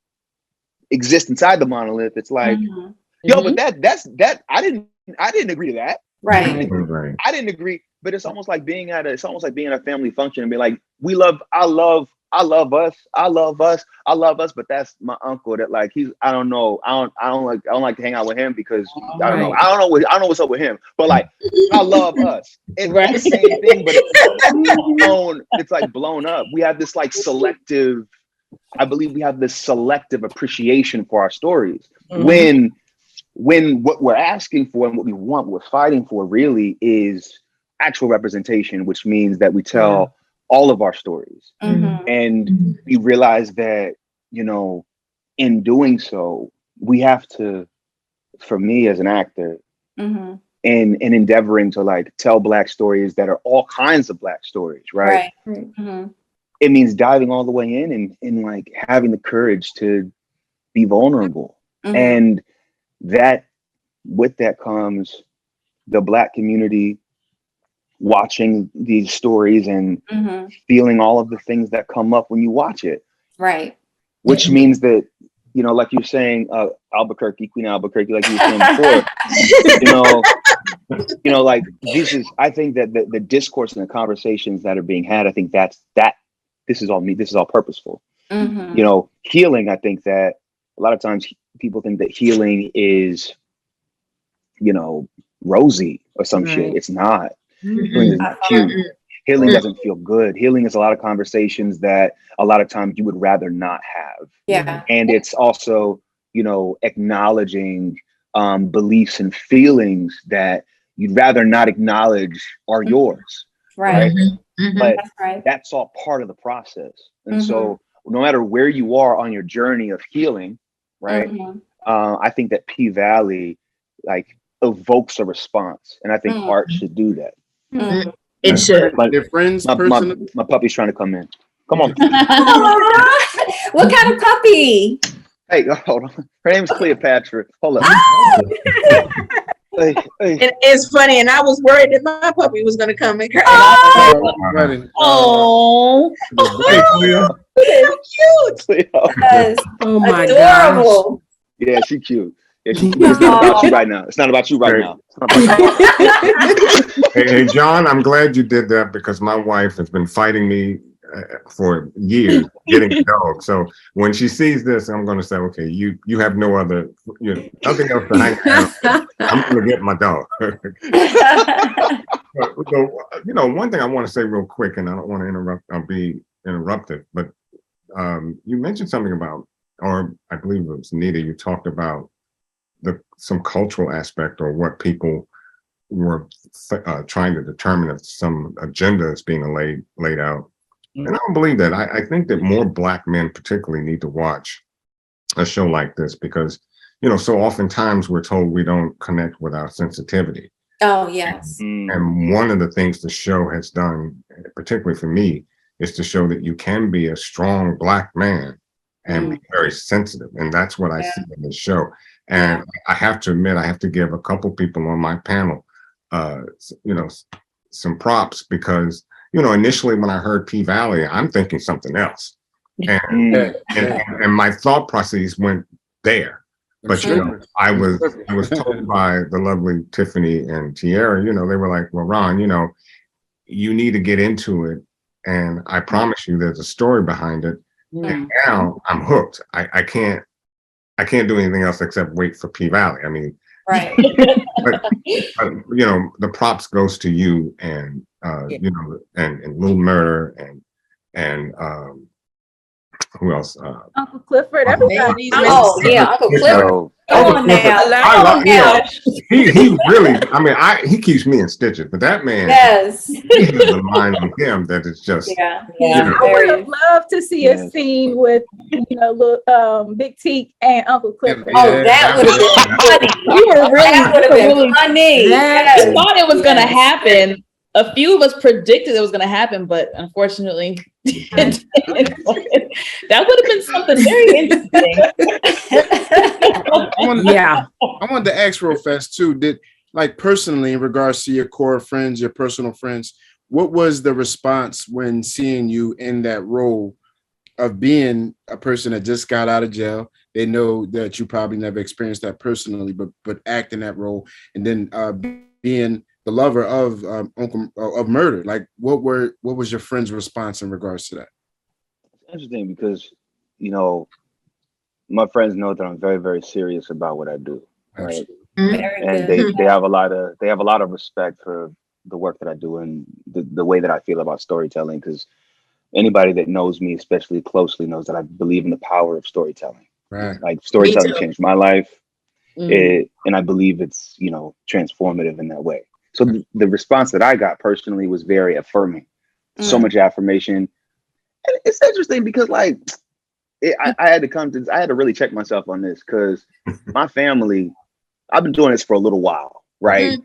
H: exist inside the monolith, it's like, yo, but that I didn't agree to that.
E: Right.
H: I didn't agree. But it's almost like being at a family function and be like, I love us, but that's my uncle that, like, I don't like to hang out with him because I don't know what's up with him. But, like, I love us. It's the same thing, but it's like blown up. We have this, like, selective, I believe we have this selective appreciation for our stories. When what we're asking for and what we want, we're fighting for, really is actual representation, which means that we tell all of our stories. And we realize that, you know, in doing so, we have to, for me as an actor, in endeavoring to, like, tell Black stories that are all kinds of Black stories, right? It means diving all the way in and like having the courage to be vulnerable. And that, with that comes the Black community watching these stories and feeling all of the things that come up when you watch it.
E: Right.
H: Which means that, you know, like you're saying, Queen Albuquerque, like you were saying before, you know, like, I think that the discourse and the conversations that are being had, I think this is all purposeful. You know, healing, I think that a lot of times people think that healing is, you know, rosy or some shit. It's not. Healing is not cute. Healing doesn't feel good. Healing is a lot of conversations that a lot of times you would rather not have.
E: Yeah.
H: And it's also, acknowledging beliefs and feelings that you'd rather not acknowledge are yours.
E: Right.
H: But
E: That's right.
H: that's all part of the process. And so no matter where you are on your journey of healing, right? I think that P-Valley evokes a response. And I think art should do that.
B: It should.
G: They're friends personally.
H: My puppy's trying to come in. Come on.
E: What kind of puppy?
H: Hey, hold on. Her name's Cleopatra. Hold up. Hey.
B: It's funny, and I was worried that my puppy was gonna come and cry.
I: Oh,
B: Cute.
E: Yes.
D: Oh my
E: Adorable.
H: Yeah, she's cute. Yeah, it's not about you right now. It's not about you right now.
C: Hey, John, I'm glad you did that because my wife has been fighting me for years getting a dog. So when she sees this, I'm going to say, okay, you have no other, nothing else to hang out. I'm going to get my dog. One thing I want to say real quick, and I don't want to be interrupted, but you mentioned something about, or I believe it was Nita, you talked about some cultural aspect or what people were trying to determine if some agenda is being laid out. And I don't believe that. I think that more Black men particularly need to watch a show like this because, so oftentimes we're told we don't connect with our sensitivity.
E: Oh, yes.
C: And one of the things the show has done, particularly for me, is to show that you can be a strong Black man and be very sensitive. And that's what I see in this show. And I have to admit, I have to give a couple people on my panel, some props because, initially when I heard P-Valley, I'm thinking something else. And my thought process went there. But, I was told by the lovely Tiffany and Tiara, they were like, well, Ron, you need to get into it. And I promise you there's a story behind it. And now I'm hooked. I can't do anything else except wait for P-Valley. I mean,
E: right.
C: but the props goes to you and and Little Murda and who else?
A: Uncle Clifford, everybody.
E: Oh, yeah, Uncle Clifford. Come on now.
C: He really, he keeps me in stitches, but that man,
E: yes,
C: he has a mind on him that is just,
A: I would have loved to see a scene with, Big Teak and Uncle Clifford.
E: Oh, that would have been funny.
I: We were really
E: funny.
I: Yes. We thought it was going to happen. A few of us predicted it was going to happen, but unfortunately, that would have been something very interesting.
G: I wanted to ask real fast too. Did personally, in regards to your core friends, your personal friends, what was the response when seeing you in that role of being a person that just got out of jail? They know that you probably never experienced that personally, but acting that role, and then being the lover of Murda. What was your friend's response in regards to that?
H: It's interesting because, my friends know that I'm very, very serious about what I do. Right. And they have a lot of respect for the work that I do and the way that I feel about storytelling, because anybody that knows me, especially closely, knows that I believe in the power of storytelling.
G: Right.
H: Storytelling changed my life. And I believe it's, transformative in that way. So the response that I got personally was very affirming. So much affirmation. And it's interesting because I had to really check myself on this because my family, I've been doing this for a little while, right?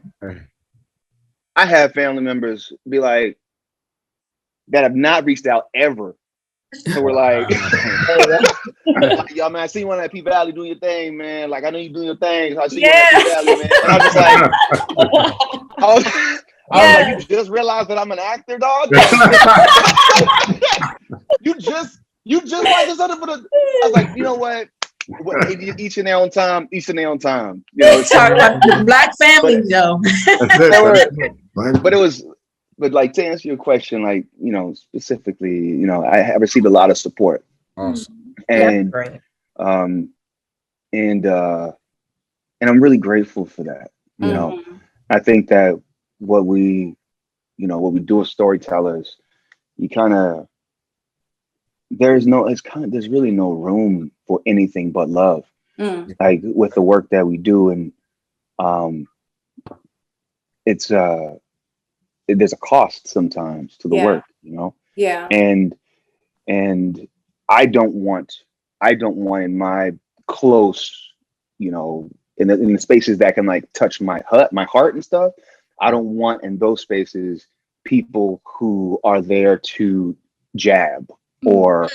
H: I have family members be like, that have not reached out ever. So we're like, yo, man, I see you on that P-Valley doing your thing, man. I know you doing your thing. So I see you on that P-Valley, man. And I was just like, I was like, you just realized that I'm an actor, dog? you just like this other, but I was like, you know what? Each in their own time. It's
B: the Black family, Joe.
H: But it was. But to answer your question, specifically, I have received a lot of support.
G: Awesome.
H: And and I'm really grateful for that. I think that what we what we do as storytellers, you kind of, there's really no room for anything but love, like with the work that we do. And there's a cost sometimes to the work,
E: Yeah.
H: And I don't want in my close, in the spaces that can like touch my heart and stuff. I don't want in those spaces people who are there to jab or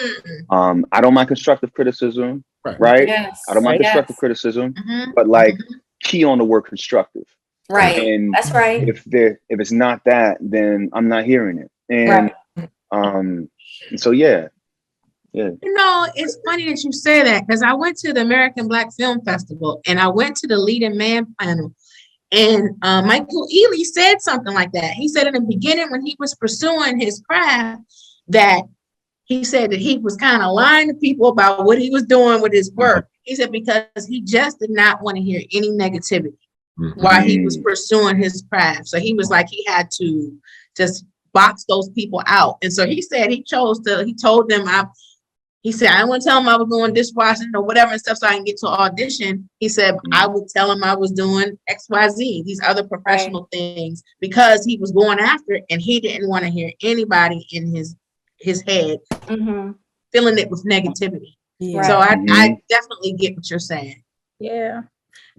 H: I don't mind constructive criticism, right?
E: Yes.
H: I don't mind constructive criticism, but like key on the word constructive.
E: Right.
H: And
E: that's right.
H: if it's not that, then I'm not hearing it. And so yeah.
B: It's funny that you say that, because I went to the American Black Film Festival and I went to the leading man panel, and Michael Ealy said something like that. He said in the beginning when he was pursuing his craft that he said that he was kind of lying to people about what he was doing with his work. He said because he just did not want to hear any negativity while he was pursuing his craft. So he was like, he had to just box those people out. And so he said he told them, he said, I didn't want to tell him I was doing dishwashing or whatever and stuff so I can get to audition. He said, I would tell him I was doing XYZ, these other professional things, because he was going after it and he didn't want to hear anybody in his head filling it with negativity. So I definitely get what you're saying.
A: Yeah.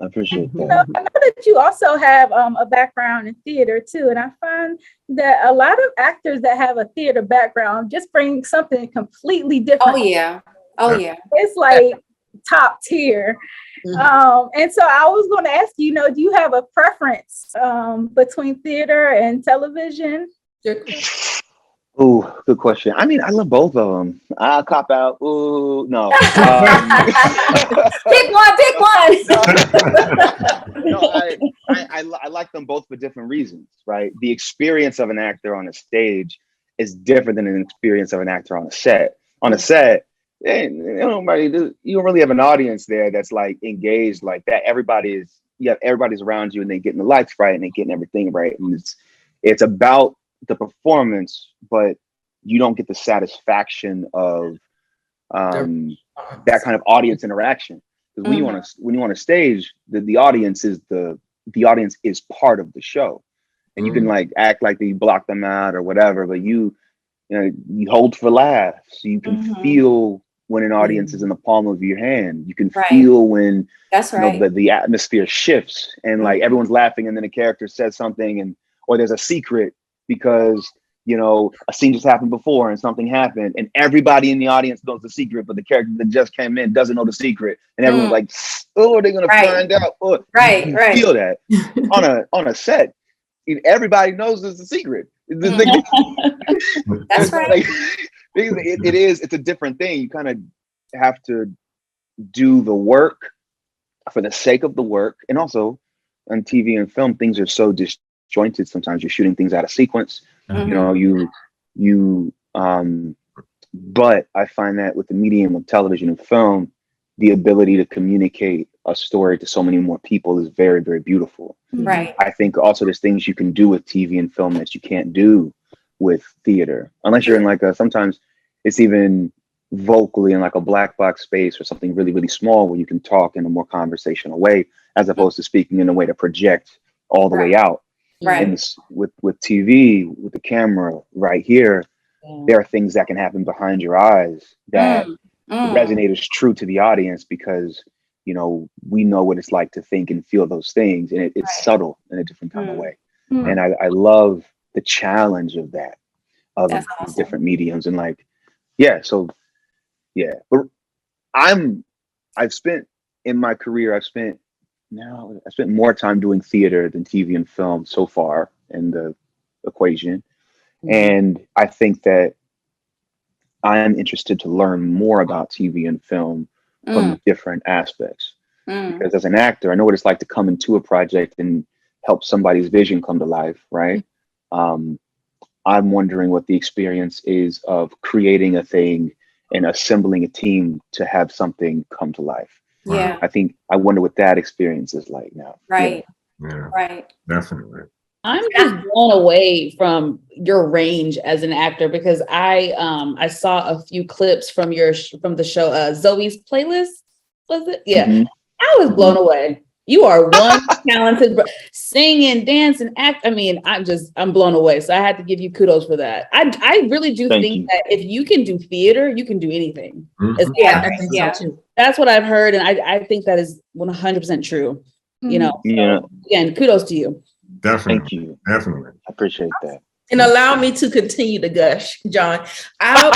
H: I appreciate that.
A: I know that you also have a background in theater too, and I find that a lot of actors that have a theater background just bring something completely different.
E: Oh yeah.
A: It's like top tier. And so I was going to ask you, do you have a preference between theater and television?
H: Oh, good question. I mean, I love both of them. I'll cop out. Ooh, no.
E: Pick one.
H: No, I like them both for different reasons, right? The experience of an actor on a stage is different than an experience of an actor on a set. On a set, you don't really have an audience there that's like engaged like that. Everybody's around you and they're getting the lights right and they're getting everything right. And it's about the performance, but you don't get the satisfaction of that kind of audience interaction. Because when you on a stage, the audience is part of the show, and you can like act like you block them out or whatever, but you hold for laughs. You can feel when an audience is in the palm of your hand. You can feel when the atmosphere shifts and like everyone's laughing, and then a character says something, or there's a secret because a scene just happened before and something happened and everybody in the audience knows the secret, but the character that just came in doesn't know the secret, and everyone's like, oh, they're gonna find out. Oh, you feel that on a set. Everybody knows there's a secret.
E: That's right.
H: It's a different thing. You kind of have to do the work for the sake of the work, and also on TV and film, things are so disjointed. Sometimes you're shooting things out of sequence. But I find that with the medium of television and film, the ability to communicate a story to so many more people is very, very beautiful.
E: Right.
H: I think also there's things you can do with TV and film that you can't do with theater, unless you're in like sometimes it's even vocally in like a black box space or something really, really small where you can talk in a more conversational way, as opposed to speaking in a way to project all the way out.
E: Right.
H: And with TV, with the camera right here, there are things that can happen behind your eyes that resonate as true to the audience because, we know what it's like to think and feel those things. And it's subtle in a different kind of way. And I love the challenge of that, of these different mediums. And like, but I've spent in my career, I spent more time doing theater than TV and film so far in the equation. And I think that I'm interested to learn more about TV and film from different aspects. Because as an actor, I know what it's like to come into a project and help somebody's vision come to life, right? I'm wondering what the experience is of creating a thing and assembling a team to have something come to life.
E: Yeah.
H: I wonder what that experience is like now.
E: Right.
C: Yeah.
E: Right.
C: Definitely.
I: I'm just blown away from your range as an actor because I saw a few clips from the show Zoe's Playlist, was it? Yeah.
H: Mhm.
I: I was blown away. You are one talented singing, dancing, act. I mean, I'm blown away. So I had to give you kudos for that. I really do
H: Thank
I: think
H: you.
I: that if you can do theater, you can do anything.
C: Mhm.
E: Yeah,
B: I think
E: yeah.
B: so too.
I: That's what I've heard. And I think that is 100% true. You know,
H: Yeah.
I: so, again, kudos to you.
C: Definitely.
H: Thank you.
C: Definitely.
H: I appreciate that.
B: And allow me to continue to gush, John. I
H: love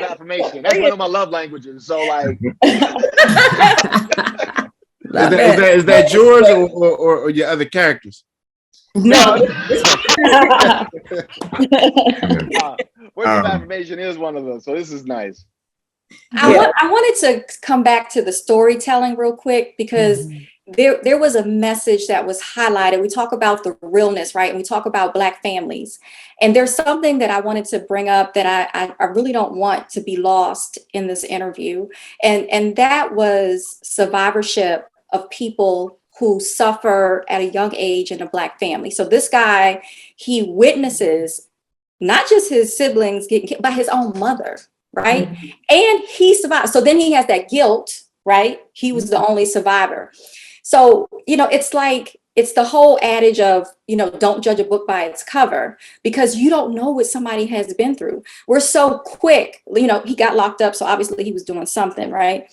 H: affirmation. That's one of my love languages. So like,
G: Is that yours or your other characters?
I: No.
H: words of affirmation is one of those. So this is nice.
E: I wanted to come back to the storytelling real quick because there was a message that was highlighted. We talk about the realness, right? And we talk about Black families. And there's something that I wanted to bring up that I really don't want to be lost in this interview. And that was survivorship of people who suffer at a young age in a Black family. So this guy, he witnesses not just his siblings getting killed, but his own mother, right? And he survived. So then he has that guilt, right? He was the only survivor. So, it's like, it's the whole adage of, don't judge a book by its cover, because you don't know what somebody has been through. We're so quick, he got locked up. So obviously he was doing something, right?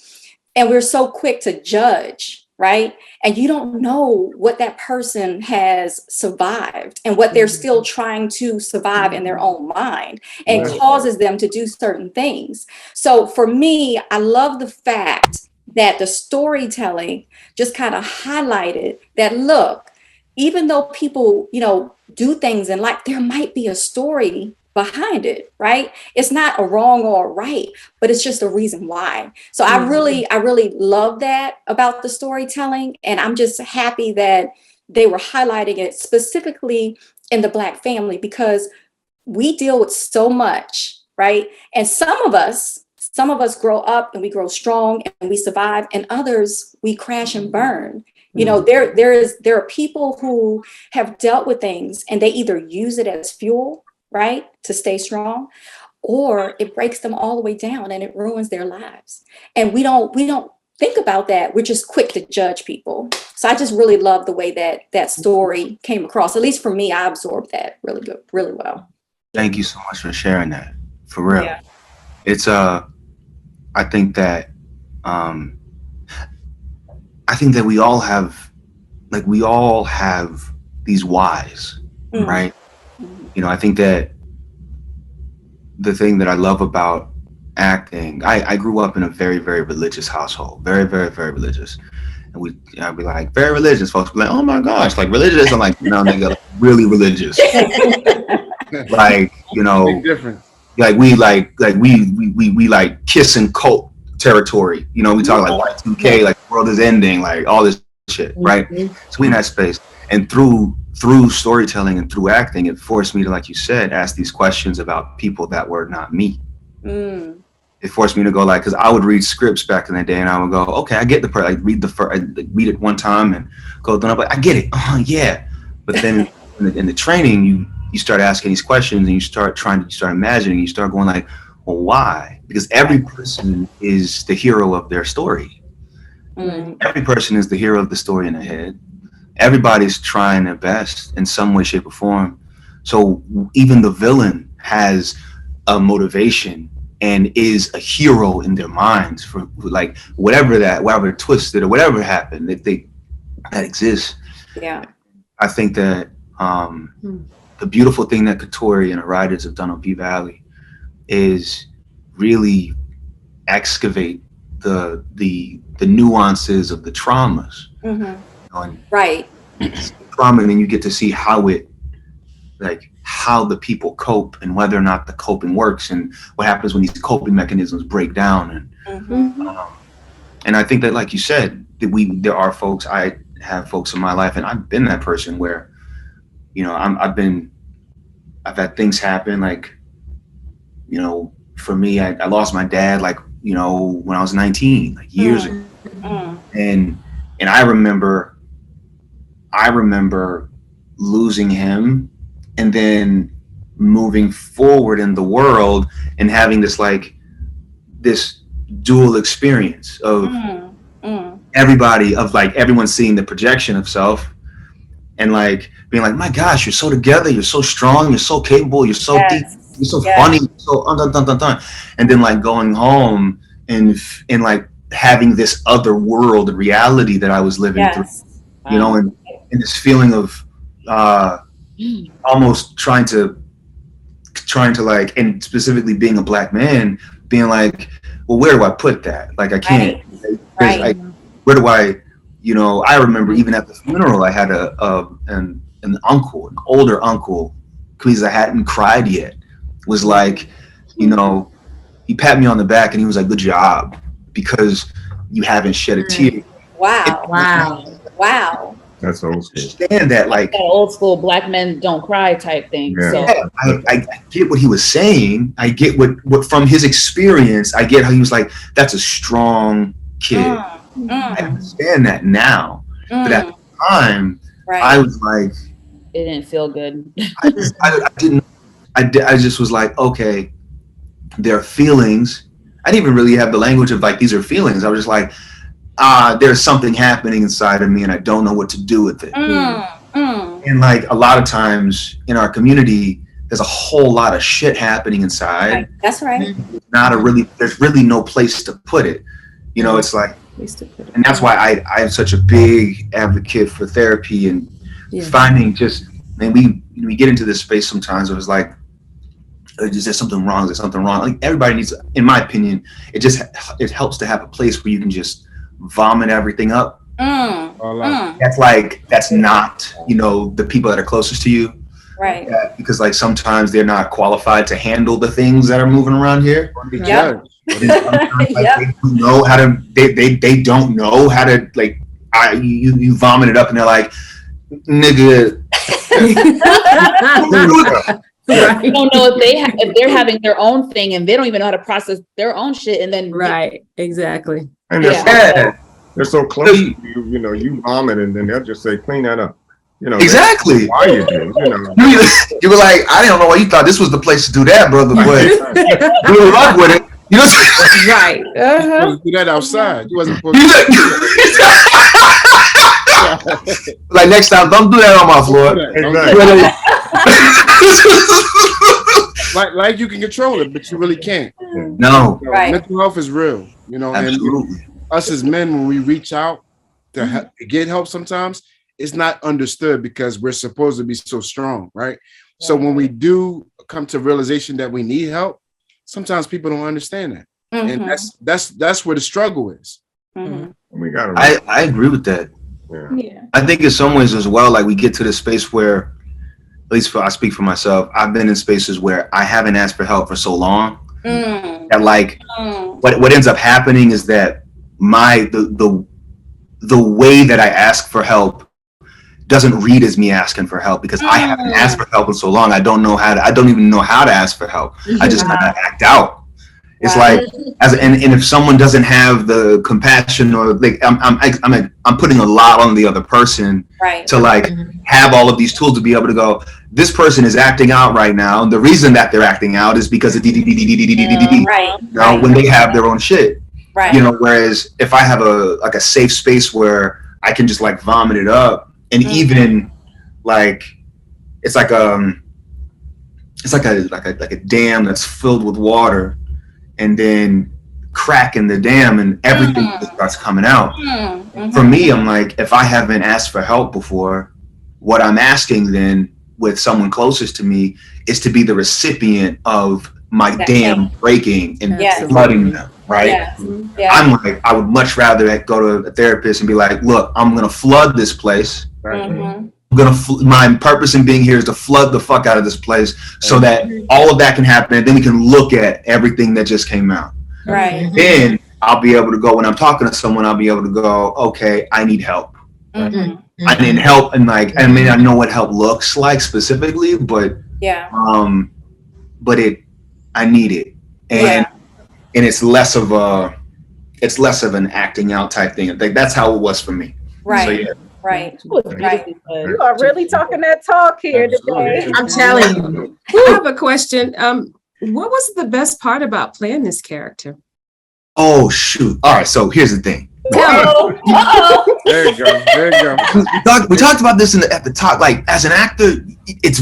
E: And we're so quick to judge, right? And you don't know what that person has survived and what they're still trying to survive in their own mind, and causes them to do certain things. So for me, I love the fact that the storytelling just kind of highlighted that, look, even though people, do things in life, there might be a story behind it, right? It's not a wrong or a right, but it's just a reason why. So I really love that about the storytelling. And I'm just happy that they were highlighting it specifically in the Black family, because we deal with so much, right? And some of us grow up and we grow strong and we survive, and others we crash and burn. There are people who have dealt with things and they either use it as fuel, right, to stay strong, or it breaks them all the way down and it ruins their lives. And we don't think about that. We're just quick to judge people. So I just really love the way that story came across. At least for me, I absorbed that really well.
J: Thank you so much for sharing that. For real.
E: Yeah.
J: It's I think that we all have these whys, right? I think that the thing that I love about acting, I grew up in a very, very religious household, very, very, very religious. And I'd be like, very religious. Folks be like, oh my gosh, like religious. I'm like, no, nigga, like, really religious. Like,
G: Big difference.
J: like we like kiss and cult territory. We talk like Y2K, like the world is ending, like all this shit, right? So we in that space. And through storytelling and through acting, it forced me to, like you said, ask these questions about people that were not me. It forced me to go because I would read scripts back in the day and I would go, okay, I get the part, read it one time and go through, I get it. Oh yeah. But then in the training, you start asking these questions and you start imagining, you start going like, well, why? Because every person is the hero of their story. Every person is the hero of the story in their head. Everybody's trying their best in some way, shape, or form. So even the villain has a motivation and is a hero in their minds for like whatever twisted or whatever happened that exists.
E: Yeah.
J: I think that the beautiful thing that Katori and the writers have done on P-Valley is really excavate the nuances of the traumas.
E: Right.
J: Trauma, and then you get to see how the people cope and whether or not the coping works and what happens when these coping mechanisms break down. And I think that, like you said, that I have folks in my life, and I've been that person where, I've had things happen, like, for me, I lost my dad, when I was 19, like years ago. And And I remember losing him and then moving forward in the world and having this dual experience of everyone seeing the projection of self and like being like, my gosh, you're so together, you're so strong, you're so capable, you're so deep, you're so funny, you're so and then like going home and like having this other world reality that I was living through, you know, and this feeling of almost trying to like, and specifically being a Black man, being like, well, where do I put that? Like, I can't. Where do I? You know, I remember even at the funeral, I had an uncle, an older uncle, because I hadn't cried yet. Was like, you know, he patted me on the back and he was like, "Good job," because you haven't shed a tear.
E: Wow.
C: That's old school.
J: Understand that, like
I: that old school Black men don't cry type thing.
C: Yeah.
I: So
J: I get what he was saying. I get what from his experience. I get how he was like, "That's a strong kid." I understand that now, but at the time, I was like,
I: it didn't feel good.
J: I just was like, okay, there are feelings. I didn't even really have the language of like, these are feelings. I was just like, there's something happening inside of me and I don't know what to do with it. And like a lot of times in our community, there's a whole lot of shit happening inside.
E: That's right.
J: There's really no place to put it. You know, it's like, and that's why I am such a big advocate for therapy and finding just, and we get into this space sometimes where it's like, is there something wrong? Is there something wrong? Like everybody needs, in my opinion, it helps to have a place where you can just vomit everything up. That's not, you know, the people that are closest to you.
E: Right.
J: Because like sometimes they're not qualified to handle the things that are moving around here.
E: Yep.
J: They don't know how to. They don't know how to like. You vomit it up and they're like, nigga.
I: You don't know if they're having their own thing and they don't even know how to process their own shit, and then
D: exactly.
C: And they're so close to you. You know, you vomit and then they'll just say, clean that up. You know,
J: exactly.
C: Why you do? You know,
J: you were like, I don't know why you thought this was the place to do that, brother, but you were rock with it. You know what I'm saying?
D: Right.
G: You do that outside. You wasn't supposed to.
J: Like next time, don't do that on my floor.
G: Exactly. like you can control it, but you really can't.
J: No.
E: Right.
G: Mental health is real, you know.
J: Absolutely.
G: And us as men, when we reach out to get help, sometimes it's not understood because we're supposed to be so strong, right? So when we do come to realization that we need help, sometimes people don't understand that, and that's where the struggle is.
C: We got
J: I agree with that.
A: Yeah.
J: I think in some ways as well, like we get to this space where, at least I speak for myself, I've been in spaces where I haven't asked for help for so long that like what ends up happening is that the way that I ask for help doesn't read as me asking for help because I haven't asked for help in so long. I don't even know how to ask for help. I just kind of act out. It's like, and if someone doesn't have the compassion or like, I'm putting a lot on the other person to like have all of these tools to be able to go, this person is acting out right now. And the reason that they're acting out is because of when they have their own shit.
E: Right.
J: You know, whereas if I have a safe space where I can just like vomit it up, and even like it's like a dam that's filled with water, and then crack in the dam and everything starts coming out. For me, I'm like, if I haven't asked for help before, what I'm asking then with someone closest to me is to be the recipient of my dam breaking and flooding them. Right? I'm like, I would much rather go to a therapist and be like, look, I'm going to flood this place. My purpose in being here is to flood the fuck out of this place so that all of that can happen. And then we can look at everything that just came out.
E: Right.
J: Then I'll be able to go, when I'm talking to someone, I'll be able to go, okay, I need help. I need help. And like, I mean, I know what help looks like specifically, but I need it. And it's less of an acting out type thing. I think that's how it was for me.
E: Right.
J: So, yeah.
E: Right.
I: That was beautifully said.
A: You are really talking that talk here today.
B: I'm telling you.
D: I have a question. What was the best part about playing this character?
J: Oh shoot! All right, so here's the thing.
E: Uh-oh.
G: There you go. There you go.
J: We talked about this at the top. Like, as an actor, it's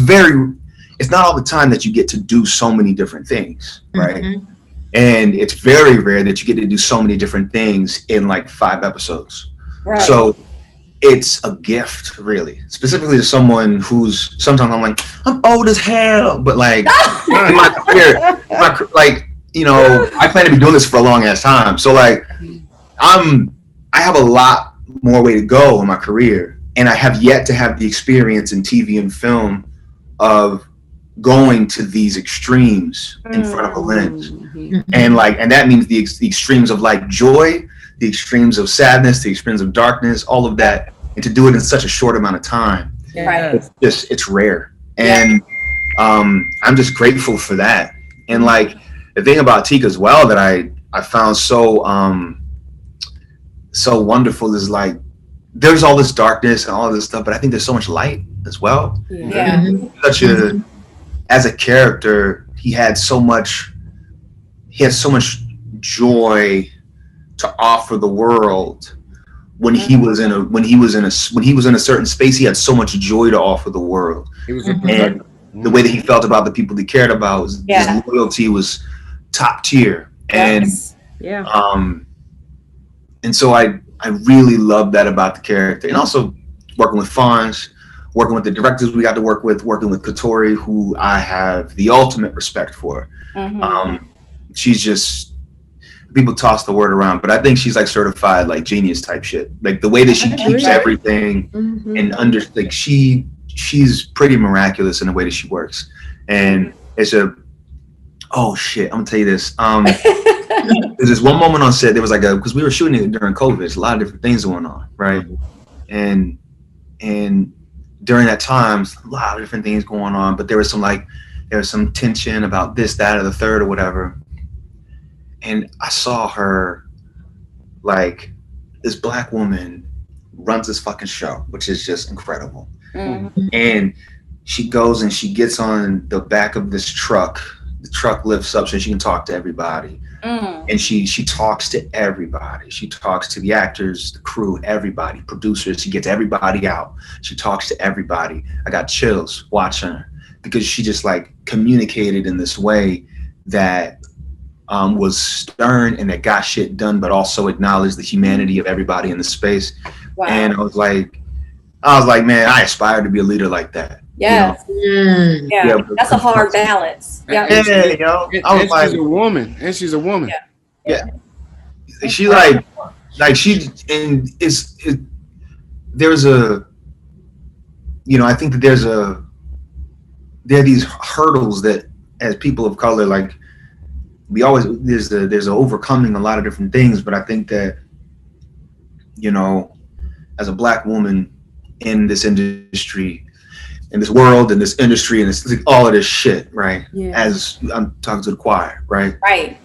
J: not all the time that you get to do so many different things, right?
B: Mhm.
J: And it's very rare that you get to do so many different things in like 5 episodes.
E: Right.
J: So it's a gift, really, specifically to someone who's sometimes I'm like, I'm old as hell, but like in my career, like, you know, I plan to be doing this for a long ass time. So like, I have a lot more way to go in my career, and I have yet to have the experience in TV and film of going to these extremes in front of a lens. And like, and that means the extremes of like joy, the extremes of sadness, the extremes of darkness, all of that, and to do it in such a short amount of time.
E: Right.
J: It's rare. And I'm just grateful for that. And like, the thing about Teak as well that I found so wonderful is like, there's all this darkness and all this stuff, but I think there's so much light as well.
E: Yeah.
J: As a character, he had so much joy to offer the world. When he was in a certain space, he had so much joy to offer the world.
G: He was
J: and the way that he felt about the people he cared about his loyalty was top tier. And and so I really love that about the character. And also working with Fonz, working with the directors we got to work with, working with Katori, who I have the ultimate respect for. She's just, people toss the word around, but I think she's like certified like genius type shit. Like the way that she keeps everything and she's pretty miraculous in the way that she works. And it's oh shit, I'm gonna tell you this. There's this one moment on set, there was like because we were shooting it during COVID, there's a lot of different things going on, right? And during that time, a lot of different things going on, but there was some tension about this, that, or the third or whatever. And I saw her, like, this Black woman runs this fucking show, which is just incredible. And she goes and she gets on the back of this truck. The truck lifts up so she can talk to everybody. And she talks to everybody. She talks to the actors, the crew, everybody, producers. She gets everybody out. She talks to everybody. I got chills watching her because she just like communicated in this way that was stern and that got shit done, but also acknowledged the humanity of everybody in the space. Wow. And I was like, man, I aspire to be a leader like that.
E: Yeah. Yeah. That's a hard balance. Yeah.
J: Yo. I was like,
G: she's a woman. And she's a woman.
J: Yeah. She there's a, you know, I think that there are these hurdles that as people of color, like there's a overcoming a lot of different things, but I think that, you know, as a Black woman in this industry, in this world, in this industry, and it's like all of this shit, right? Yeah. As I'm talking to the choir, right?
E: Right.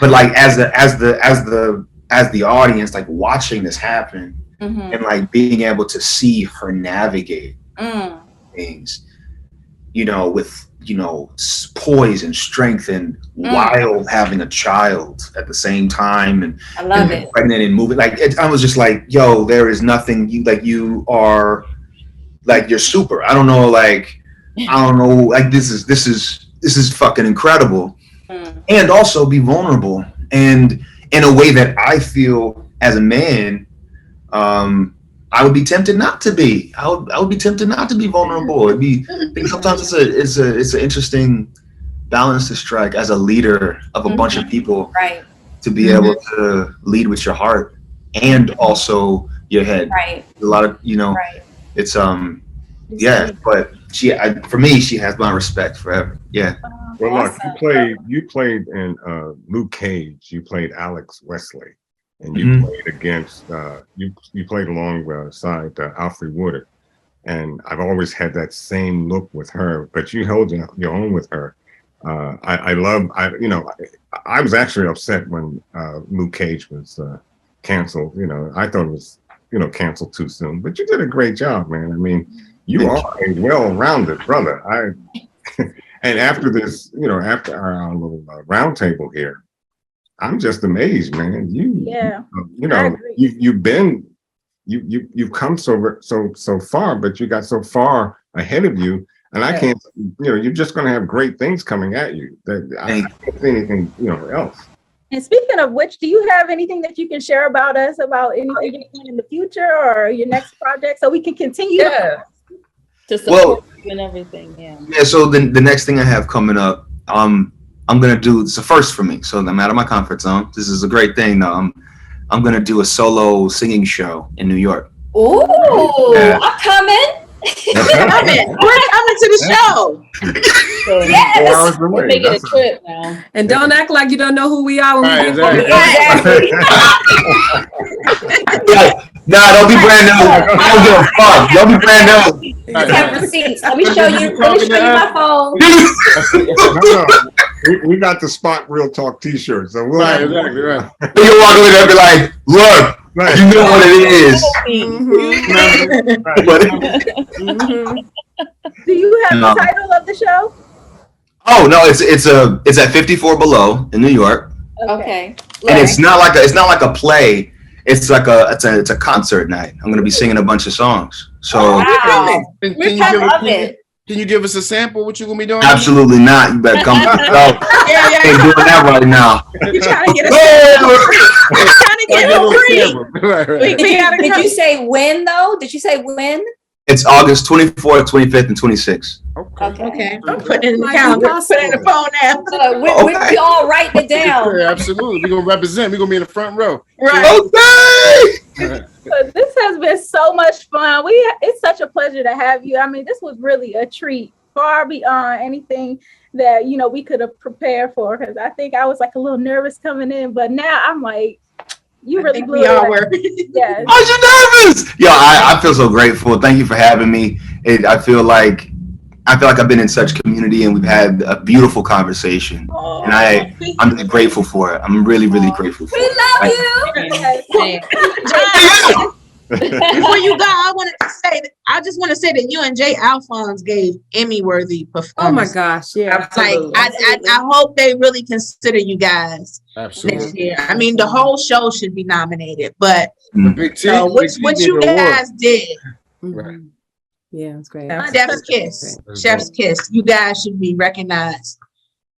J: But like as the audience, like watching this happen and like being able to see her navigate things, you know, with, you know, poise and strength and while having a child at the same time and
E: I love it.
J: Pregnant and moving, like I was just like, yo, there is nothing you are like, you're super. I don't know, like this is fucking incredible. And also be vulnerable and in a way that I feel as a man, I would be tempted not to be. I would be tempted not to be vulnerable. I think sometimes it's an interesting balance to strike as a leader of a bunch of people,
E: right? To
J: be able to lead with your heart and also your head.
E: Right.
J: A lot of, you know, it's yeah. But for me, she has my respect forever. Yeah.
C: Well, look, you played in Luke Cage. You played Alex Wesley. And you played against, you played alongside Alfre Woodard. And I've always had that same look with her, but you held your own with her. I was actually upset when Luke Cage was canceled. You know, I thought it was, you know, canceled too soon. But you did a great job, man. I mean, you are a well-rounded brother. And after this, you know, after our little roundtable here, I'm just amazed, man. You know, you've come so far, but you got so far ahead of you, and I can't, you know, you're just going to have great things coming at you. I can't see anything, you know, else.
A: And speaking of which, do you have anything that you can share about us, about anything you're doing in the future or your next project, so we can continue?
I: To support you and everything. Yeah.
J: So the next thing I have coming up, I'm gonna do, it's a first for me. So I'm out of my comfort zone. This is a great thing though. I'm gonna do a solo singing show in New York.
E: Ooh, I'm coming.
B: We're coming to the show.
E: Yes.
I: We're making a trip now.
D: And don't act like you don't know who we are when we get home.
E: Exactly.
J: Nah, don't be brand new. I don't give a fuck. Don't be brand new.
E: Just have receipts. Let me show you my phone.
C: We got the Spot Real Talk T-shirts. So we'll
G: Exactly right.
J: You can walk over there and be like, look, you know what it is.
A: Do you have the title of the show?
J: Oh no, it's at 54 Below in New York.
E: Okay.
J: And it's not like a play. It's like it's a concert night. I'm gonna be singing a bunch of songs. So
G: Can you give us a sample? What you gonna be doing?
J: Absolutely not. You better come. Ain't doing that right now.
B: You're trying to get
E: Did you say when though? Did you say when?
J: It's August 24th, 25th, and 26th.
B: Okay. I'm putting it in the calendar. Put it in the phone now.
E: We all writing it down.
G: Yeah, absolutely. We're gonna represent. We're gonna be in the front row.
B: Right.
J: Okay.
A: So this has been so much fun. It's such a pleasure to have you. I mean, this was really a treat, far beyond anything that, you know, we could have prepared for. Because I think I was like a little nervous coming in, but now I'm like, you really blew it away. Yes.
J: How's you nervous? Yo, I feel so grateful. Thank you for having me. I feel like I've been in such community and we've had a beautiful conversation. And I'm really grateful for it. I'm really, really grateful for it.
E: We love you.
B: Before you go, I just want to say that you and Jay Alphonse gave Emmy-worthy performance.
D: Oh my gosh, yeah.
B: I hope they really consider you guys
G: Absolutely.
B: next year. I mean, the whole show should be nominated, but what you guys did.
G: Right.
D: Yeah, it's great.
B: Chef's kiss. Chef's kiss. You guys should be recognized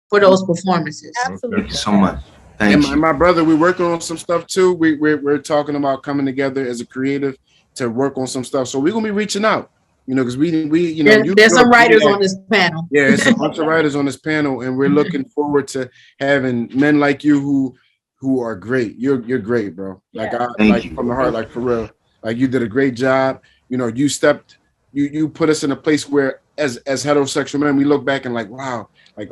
B: for those performances.
A: Absolutely.
J: Thank you so much. Thank you.
G: And my brother, we're working on some stuff too. We're talking about coming together as a creative to work on some stuff. So we're gonna be reaching out, you know, because we you know,
B: there's some writers on this panel.
G: Yeah, it's a bunch of writers on this panel, and we're looking forward to having men like you who are great. You're great, bro. Like from the heart, like for real. Like you did a great job. You know, you put us in a place where as heterosexual men, we look back and like, wow, like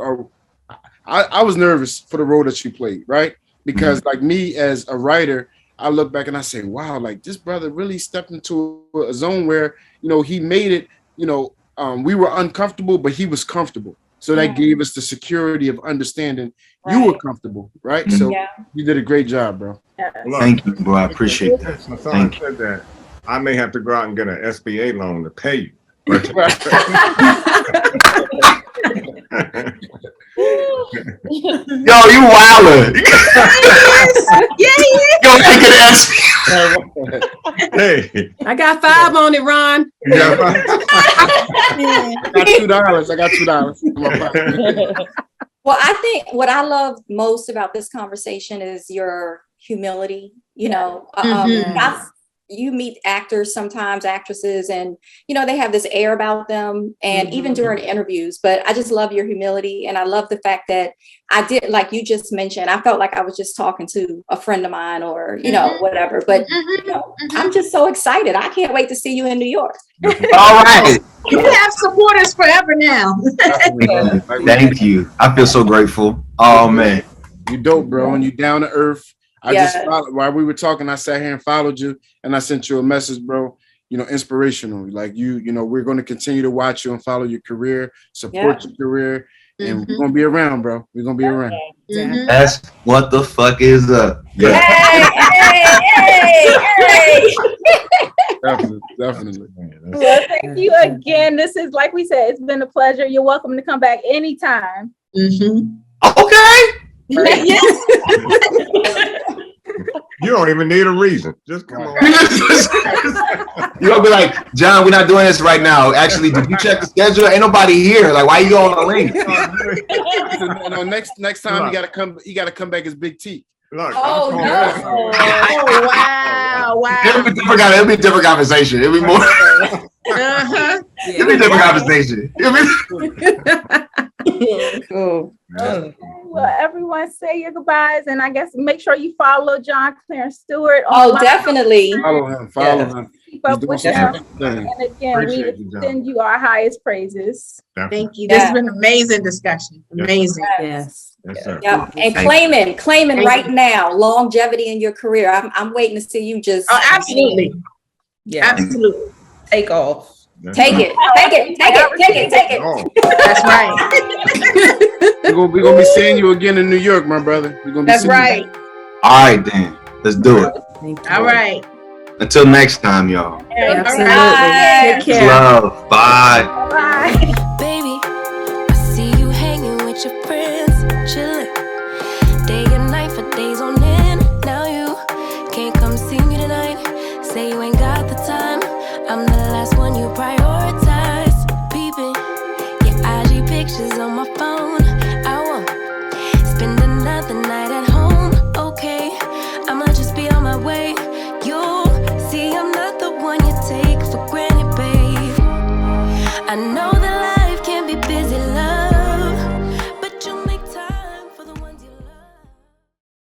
G: I was nervous for the role that you played, right? Because like me as a writer, I look back and I say, wow, like this brother really stepped into a zone where, you know, he made it, you know, we were uncomfortable, but he was comfortable. So that gave us the security of understanding you were comfortable, right? So you did a great job, bro.
J: Thank you, bro. I appreciate that.
C: Thank you. Said that I may have to go out and get an SBA loan to pay you.
J: Yo, you wildin'. Yo, make it
C: Hey,
D: I got 5 on it, Ron.
G: I got $2.
E: Well, I think what I love most about this conversation is your humility. You know, you meet actors sometimes, actresses, and you know they have this air about them, and even during interviews. But I just love your humility, and I love the fact that I did, like you just mentioned, I felt like I was just talking to a friend of mine, or you know whatever. But you know, I'm just so excited. I can't wait to see you in New York.
J: All right.
B: You have supporters forever now.
J: Thank you. I feel so grateful. Oh man,
G: you dope, bro, and you down to earth. I just followed, while we were talking, I sat here and followed you, and I sent you a message, bro. You know, inspirational. Like you know, we're going to continue to watch you and follow your career, support your career, and we're going to be around, bro. We're going to be around.
J: That's what the fuck is up. Yeah.
E: Hey, Hey.
G: Definitely.
A: Well, thank you again. This is, like we said, it's been a pleasure. You're welcome to come back anytime.
B: Mhm.
J: Okay.
C: You don't even need a reason. Just come on.
J: You're gonna be like, John, we're not doing this right now. Actually, did you check the schedule? Ain't nobody here. Like, why you going on the link?
G: No, next time you gotta come back as Big Teak.
C: Look,
E: Oh,
C: I'm
E: no.
B: Oh, wow, wow.
J: It'll be a different conversation. It'll be more.
B: Uh-huh.
J: It'll be a different conversation.
E: Cool.
A: Well, everyone say your goodbyes, and I guess make sure you follow John Clarence Stewart.
E: Oh, definitely.
G: Follow him.
A: Keep up
G: He's
A: with
G: doing
A: him.
G: some thing.
A: And again,
C: Appreciate
A: we
C: you, John.
A: send you our highest praises.
B: Thank you. This has been an amazing discussion. Amazing.
D: Yes.
C: Yes, sir.
E: Yep. And
J: Thank
E: claiming
B: Thank
E: right
B: you.
E: now longevity in your career. I'm waiting to see you just
B: Oh, absolutely.
F: Yeah,
B: Absolutely.
F: take off.
E: take it.
C: Oh,
B: That's right.
G: We're gonna be seeing you again in New York, my brother. We're gonna be
B: That's
G: seeing
B: right.
J: All right, then. Let's do it.
D: Thank you.
B: All right.
J: Until next time, y'all.
B: All right.
D: Absolutely.
E: Bye.
D: Take care.
J: Love. Bye.
A: Bye.
K: Baby, I see you hanging with your friends, chilling day and night for days on end. Now you can't come see me tonight. Say you ain't got the time. I'm the last one you prioritize. Peeping your IG pictures on my phone. I won't spend another night at home. Okay, I'ma just be on my way. You'll see I'm not the one you take for granted, babe. I know